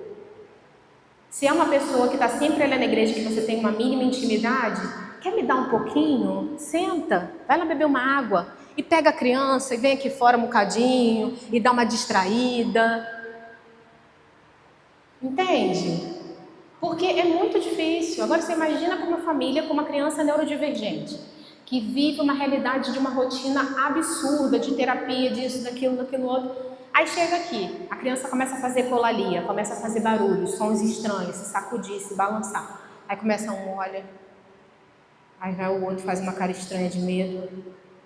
S1: Se é uma pessoa que está sempre ali na igreja, que você tem uma mínima intimidade, quer me dar um pouquinho? Senta, vai lá beber uma água e pega a criança e vem aqui fora um bocadinho e dá uma distraída. Entende? Porque é muito difícil. Agora você imagina com uma família com uma criança neurodivergente, que vive uma realidade de uma rotina absurda de terapia, disso, daquilo outro. Aí chega aqui, a criança começa a fazer colalia, começa a fazer barulhos, sons estranhos, se sacudir, se balançar. Aí começa um olha, aí vai o outro, faz uma cara estranha de medo,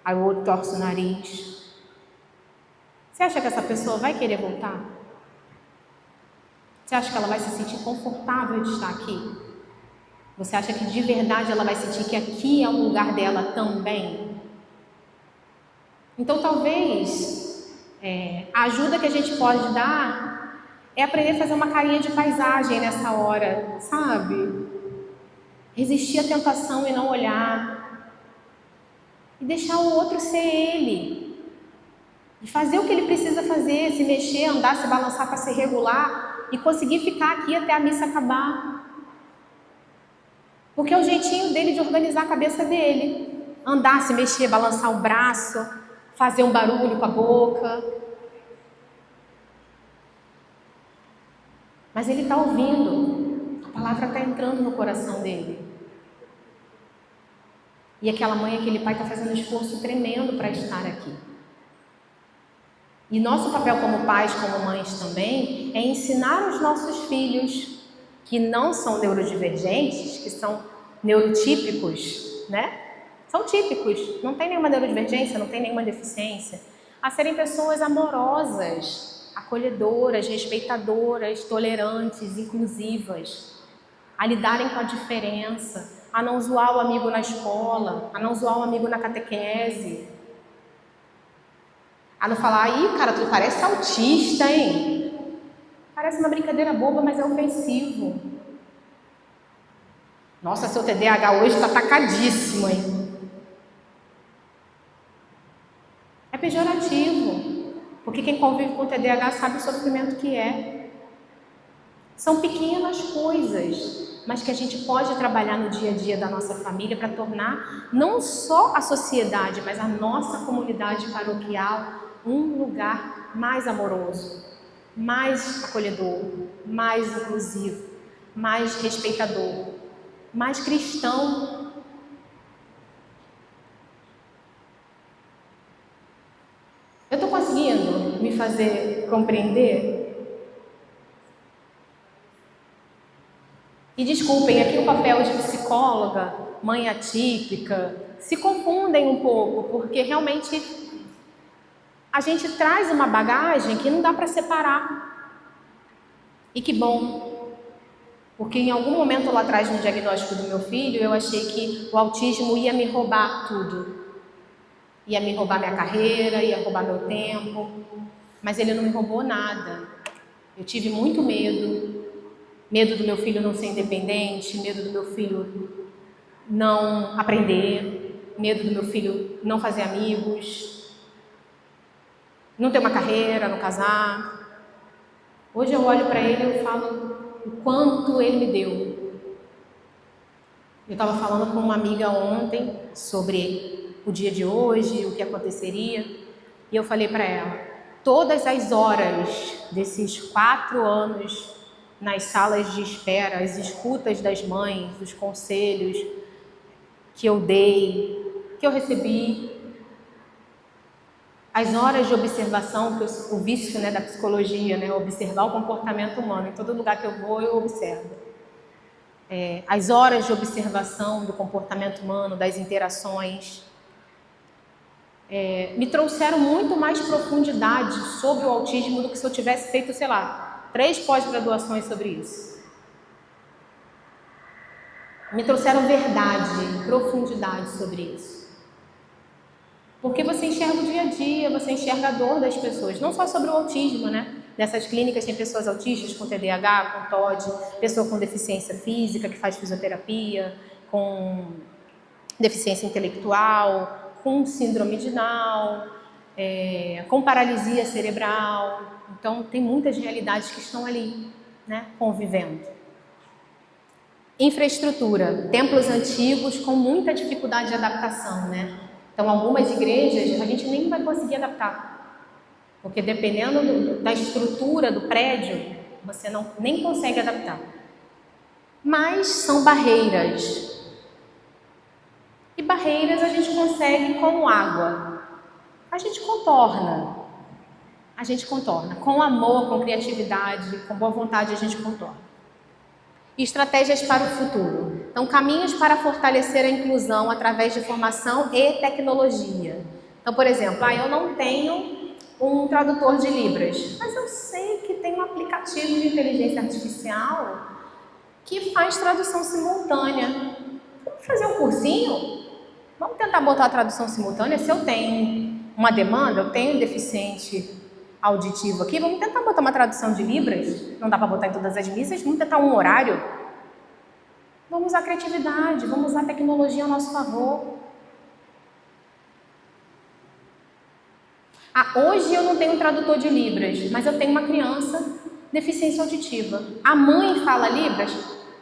S1: aí o outro torce o nariz. Você acha que essa pessoa vai querer voltar? Você acha que ela vai se sentir confortável de estar aqui? Você acha que de verdade ela vai sentir que aqui é o lugar dela também? Então talvez a ajuda que a gente pode dar é aprender a fazer uma carinha de paisagem nessa hora, sabe? Resistir à tentação e não olhar. E deixar o outro ser ele. E fazer o que ele precisa fazer, se mexer, andar, se balançar para se regular e conseguir ficar aqui até a missa acabar. Porque é o jeitinho dele de organizar a cabeça dele. Andar, se mexer, balançar o braço, fazer um barulho com a boca. Mas ele está ouvindo. A palavra está entrando no coração dele. E aquela mãe, aquele pai está fazendo um esforço tremendo para estar aqui. E nosso papel como pais, como mães também, é ensinar os nossos filhos, que não são neurodivergentes, que são neurotípicos, né? São típicos, não tem nenhuma neurodivergência, não tem nenhuma deficiência, a serem pessoas amorosas, acolhedoras, respeitadoras, tolerantes, inclusivas, a lidarem com a diferença, a não zoar o amigo na escola, a não zoar o amigo na catequese, a não falar, aí cara, tu parece autista, hein? Parece uma brincadeira boba, mas é ofensivo. Nossa, seu TDAH hoje está atacadíssimo, hein? É pejorativo, porque quem convive com TDAH sabe o sofrimento que é. São pequenas coisas, mas que a gente pode trabalhar no dia a dia da nossa família para tornar não só a sociedade, mas a nossa comunidade paroquial um lugar mais amoroso, mais acolhedor, mais inclusivo, mais respeitador, mais cristão. Eu estou conseguindo me fazer compreender? E desculpem, aqui o papel de psicóloga, mãe atípica, se confundem um pouco, porque realmente a gente traz uma bagagem que não dá para separar. E que bom, porque em algum momento lá atrás no diagnóstico do meu filho, eu achei que o autismo ia me roubar tudo. Ia me roubar minha carreira, ia roubar meu tempo, mas ele não me roubou nada. Eu tive muito medo. Medo do meu filho não ser independente, medo do meu filho não aprender, medo do meu filho não fazer amigos, não ter uma carreira, não casar. Hoje eu olho para ele e eu falo o quanto ele me deu. Eu estava falando com uma amiga ontem sobre o dia de hoje, o que aconteceria, e eu falei para ela, todas as horas desses 4 anos nas salas de espera, as escutas das mães, os conselhos que eu dei, que eu recebi, as horas de observação, o vício, né, da psicologia, né, observar o comportamento humano. Em todo lugar que eu vou, eu observo. As horas de observação do comportamento humano, das interações, me trouxeram muito mais profundidade sobre o autismo do que se eu tivesse feito, sei lá, 3 pós-graduações sobre isso. Me trouxeram verdade, profundidade sobre isso. Porque você enxerga o dia a dia, você enxerga a dor das pessoas, não só sobre o autismo, né? Nessas clínicas tem pessoas autistas com TDAH, com TOD, pessoa com deficiência física que faz fisioterapia, com deficiência intelectual, com síndrome de Down, com paralisia cerebral. Então, tem muitas realidades que estão ali, né, convivendo. Infraestrutura, templos antigos com muita dificuldade de adaptação, né? Então, algumas igrejas a gente nem vai conseguir adaptar, porque dependendo da estrutura do prédio, você nem consegue adaptar. Mas são barreiras. E barreiras a gente consegue com água. A gente contorna. Com amor, com criatividade, com boa vontade a gente contorna. E estratégias para o futuro. Então, caminhos para fortalecer a inclusão através de formação e tecnologia. Então, por exemplo, eu não tenho um tradutor de Libras, mas eu sei que tem um aplicativo de inteligência artificial que faz tradução simultânea. Vamos fazer um cursinho? Vamos tentar botar a tradução simultânea? Se eu tenho uma demanda, eu tenho um deficiente auditivo aqui, vamos tentar botar uma tradução de Libras? Não dá para botar em todas as missas, vamos tentar um horário? Vamos usar a criatividade, vamos usar a tecnologia ao nosso favor. Hoje eu não tenho um tradutor de Libras, mas eu tenho uma criança deficiência auditiva. A mãe fala Libras.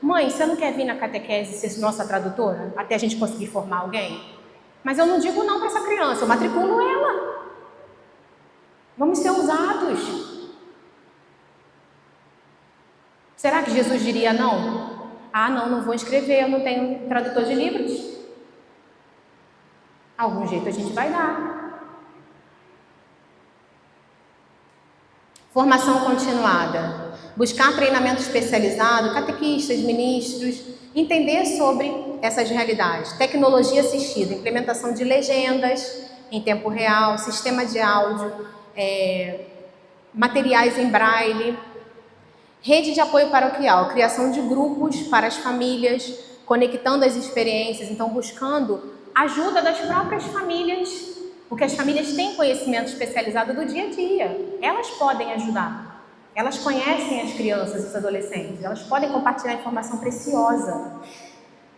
S1: Mãe, você não quer vir na catequese ser nossa tradutora? Até a gente conseguir formar alguém? Mas eu não digo não para essa criança, eu matriculo ela. Vamos ser ousados. Será que Jesus diria não? Não vou inscrever, eu não tenho tradutor de Libras. Algum jeito a gente vai dar. Formação continuada. Buscar treinamento especializado, catequistas, ministros, entender sobre essas realidades. Tecnologia assistida, implementação de legendas em tempo real, sistema de áudio, materiais em braille, rede de apoio paroquial, criação de grupos para as famílias, conectando as experiências, então buscando ajuda das próprias famílias, porque as famílias têm conhecimento especializado do dia a dia, elas podem ajudar, elas conhecem as crianças e os adolescentes, elas podem compartilhar informação preciosa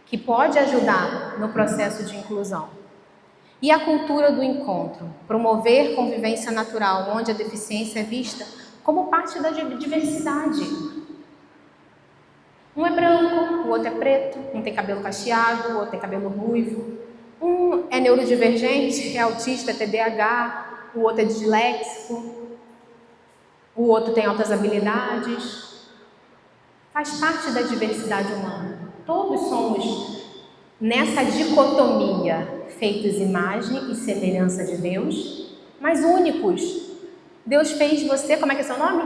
S1: que pode ajudar no processo de inclusão. E a cultura do encontro, promover convivência natural, onde a deficiência é vista como parte da diversidade. Um é branco, o outro é preto, um tem cabelo cacheado, o outro tem cabelo ruivo. Um é neurodivergente, é autista, é TDAH, o outro é disléxico, o outro tem altas habilidades. Faz parte da diversidade humana. Todos somos, nessa dicotomia, feitos imagem e semelhança de Deus, mas únicos. Deus fez você, como é que é seu nome?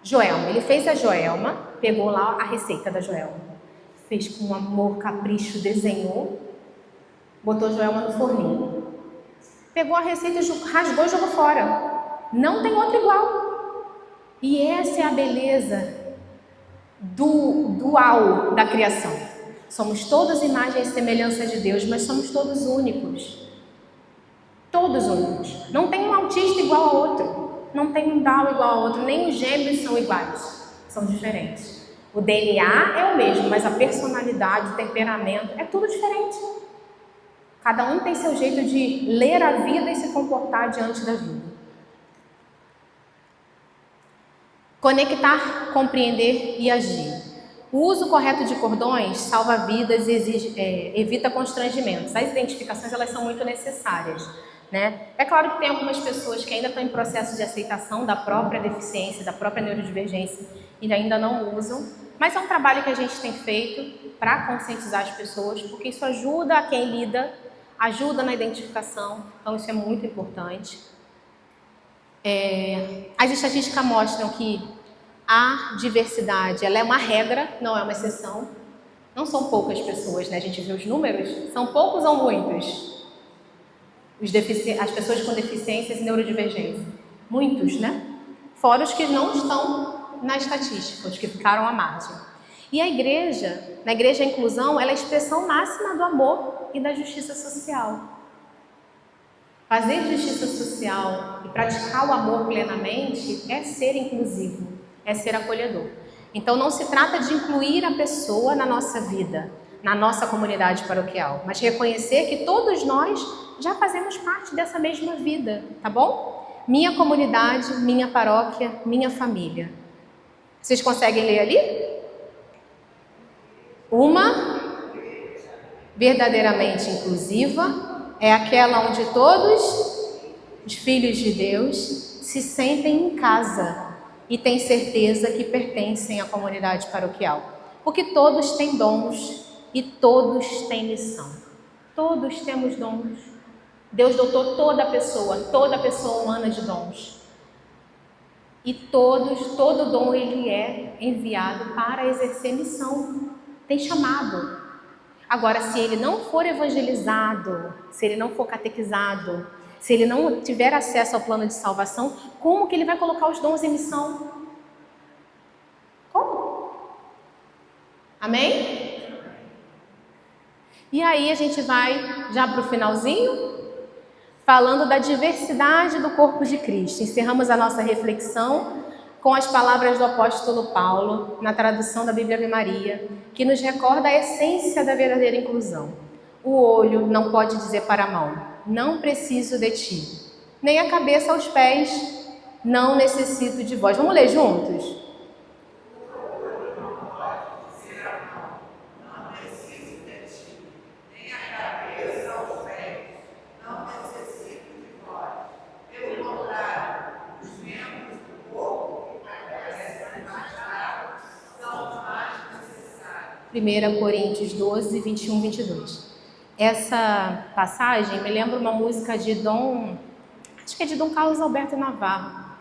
S1: Joelma. Ele fez a Joelma, pegou lá a receita da Joelma, fez com amor, capricho, desenhou, botou a Joelma no forninho. Pegou a receita, rasgou e jogou fora. Não tem outro igual. E essa é a beleza do dual da criação. Somos todos imagem e semelhança de Deus, mas somos todos únicos. Todos únicos. Não tem um autista igual a outro. Não tem um Down igual a outro. Nem os gêmeos são iguais. São diferentes. O DNA é o mesmo, mas a personalidade, o temperamento, é tudo diferente. Cada um tem seu jeito de ler a vida e se comportar diante da vida. Conectar, compreender e agir. O uso correto de cordões salva vidas e evita constrangimentos. As identificações elas são muito necessárias, né? É claro que tem algumas pessoas que ainda estão em processo de aceitação da própria deficiência, da própria neurodivergência e ainda não usam, mas é um trabalho que a gente tem feito para conscientizar as pessoas, porque isso ajuda a quem lida, ajuda na identificação, então isso é muito importante. As estatísticas mostram que a diversidade ela é uma regra, não é uma exceção. Não são poucas pessoas, né? A gente vê os números, são poucos ou muitos? As pessoas com deficiências e neurodivergência. Muitos, né? Fora os que não estão na estatística, os que ficaram à margem. E a igreja, na igreja a inclusão, ela é a expressão máxima do amor e da justiça social. Fazer justiça social e praticar o amor plenamente é ser inclusivo, é ser acolhedor. Então não se trata de incluir a pessoa na nossa vida, na nossa comunidade paroquial, mas reconhecer que todos nós já fazemos parte dessa mesma vida, tá bom? Minha comunidade, minha paróquia, minha família. Vocês conseguem ler ali? Uma verdadeiramente inclusiva é aquela onde todos os filhos de Deus se sentem em casa e têm certeza que pertencem à comunidade paroquial. Porque todos têm dons e todos têm missão. Todos temos dons. Deus dotou toda pessoa humana de dons. E todo dom ele é enviado para exercer missão. Tem chamado. Agora, se ele não for evangelizado, se ele não for catequizado, se ele não tiver acesso ao plano de salvação, como que ele vai colocar os dons em missão? Como? Amém? E aí a gente vai já para o finalzinho, falando da diversidade do corpo de Cristo. Encerramos a nossa reflexão com as palavras do apóstolo Paulo, na tradução da Bíblia Ave Maria, que nos recorda a essência da verdadeira inclusão. O olho não pode dizer para a mão, não preciso de ti, nem a cabeça aos pés, não necessito de vós. Vamos ler juntos? Primeira Coríntios 12, 21, 22. Essa passagem me lembra uma música de acho que é de Dom Carlos Alberto Navarro,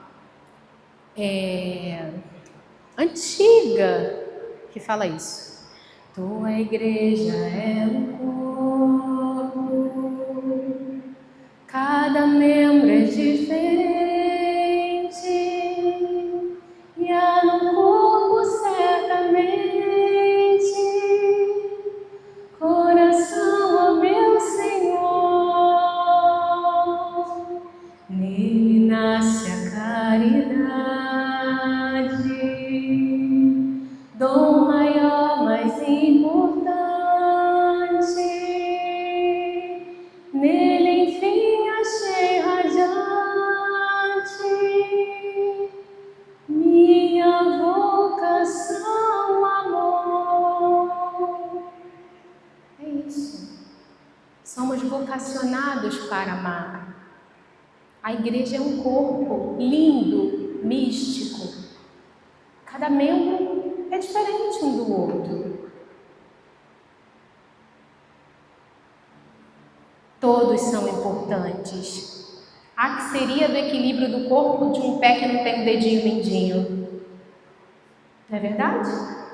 S1: antiga, que fala isso. Tua igreja é um corpo, cada membro é diferente, e há no corpo certamente coração, ó meu Senhor, nele nasce a caridade, dom maior, mais importante, nele enfim achei radiante minha vocação, amor. É isso. Somos vocacionados para amar. A igreja é um corpo lindo, místico. Cada membro é diferente um do outro. Todos são importantes. A que seria do equilíbrio do corpo de um pé que não tem um dedinho mindinho? Não é verdade?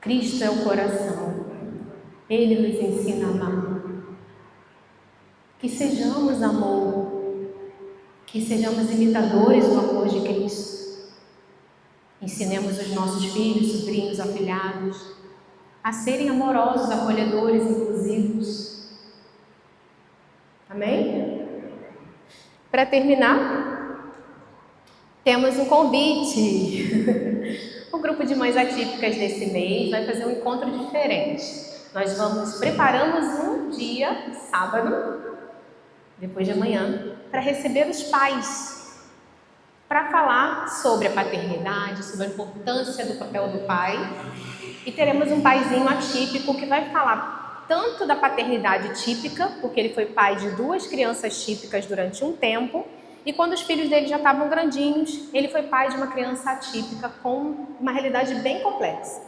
S1: Cristo é o coração. Ele nos ensina a amar. Que sejamos amor. Que sejamos imitadores do amor de Cristo. Ensinemos os nossos filhos, sobrinhos, afilhados a serem amorosos, acolhedores, inclusivos. Amém? Para terminar, temos um convite. O grupo de mães atípicas desse mês vai fazer um encontro diferente. Nós preparamos um dia, sábado, depois de amanhã, para receber os pais, para falar sobre a paternidade, sobre a importância do papel do pai. E teremos um paizinho atípico que vai falar tanto da paternidade típica, porque ele foi pai de 2 crianças típicas durante um tempo, e quando os filhos dele já estavam grandinhos, ele foi pai de uma criança atípica com uma realidade bem complexa.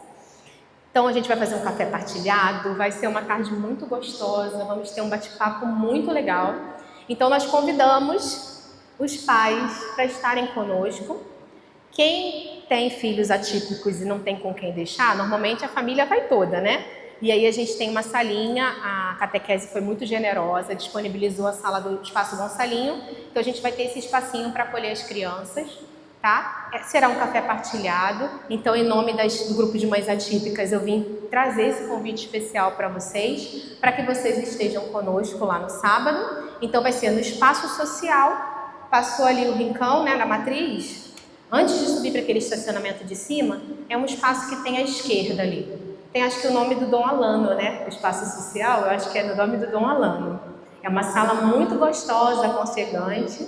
S1: Então a gente vai fazer um café partilhado, vai ser uma tarde muito gostosa, vamos ter um bate-papo muito legal. Então nós convidamos os pais para estarem conosco. Quem tem filhos atípicos e não tem com quem deixar, normalmente a família vai toda, né? E aí a gente tem uma salinha, a catequese foi muito generosa, disponibilizou a sala do Espaço Gonçalinho, então a gente vai ter esse espacinho para acolher as crianças. tá? Será um café partilhado, então em nome do grupo de mães atípicas eu vim trazer esse convite especial para vocês estejam conosco lá no sábado. Então vai ser no espaço social, passou ali o rincão, né, na matriz, antes de subir para aquele estacionamento de cima, é um espaço que tem à esquerda ali. Tem acho que o nome do Dom Alano, né, o espaço social, eu acho que é no nome do Dom Alano. É uma sala muito gostosa, aconchegante,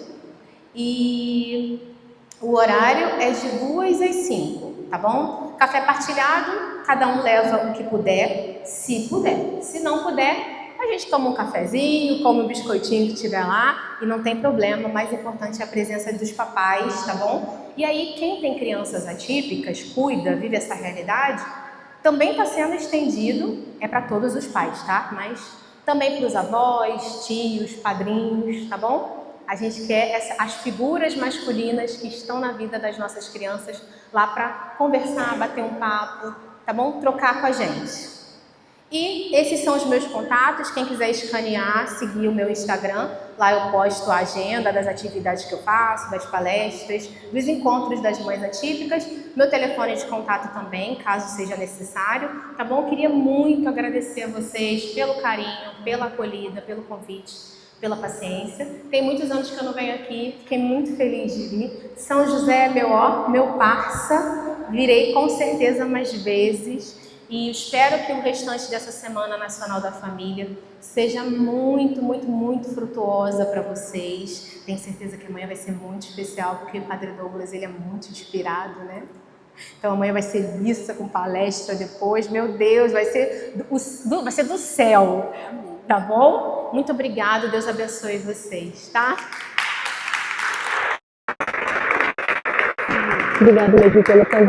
S1: e o horário é de 2 às 5, tá bom? Café partilhado, cada um leva o que puder, se puder. Se não puder, a gente toma um cafezinho, come um biscoitinho que tiver lá e não tem problema. O mais importante é a presença dos papais, tá bom? E aí, quem tem crianças atípicas, cuida, vive essa realidade, também está sendo estendido, é para todos os pais, tá? Mas também para os avós, tios, padrinhos, tá bom? A gente quer as figuras masculinas que estão na vida das nossas crianças lá para conversar, bater um papo, tá bom? Trocar com a gente. E esses são os meus contatos. Quem quiser escanear, seguir o meu Instagram, lá eu posto a agenda das atividades que eu faço, das palestras, dos encontros das mães atípicas. Meu telefone de contato também, caso seja necessário, tá bom? Eu queria muito agradecer a vocês pelo carinho, pela acolhida, pelo convite, pela paciência. Tem muitos anos que eu não venho aqui, fiquei muito feliz de vir. São José é meu parça, virei com certeza mais vezes e espero que o restante dessa Semana Nacional da Família seja muito, muito, muito frutuosa para vocês. Tenho certeza que amanhã vai ser muito especial, porque o Padre Douglas ele é muito inspirado, né? Então amanhã vai ser missa com palestra depois. Meu Deus, vai ser do céu. Tá bom? Muito obrigada, Deus abençoe vocês, tá?
S2: Obrigada, Levi, pela convite.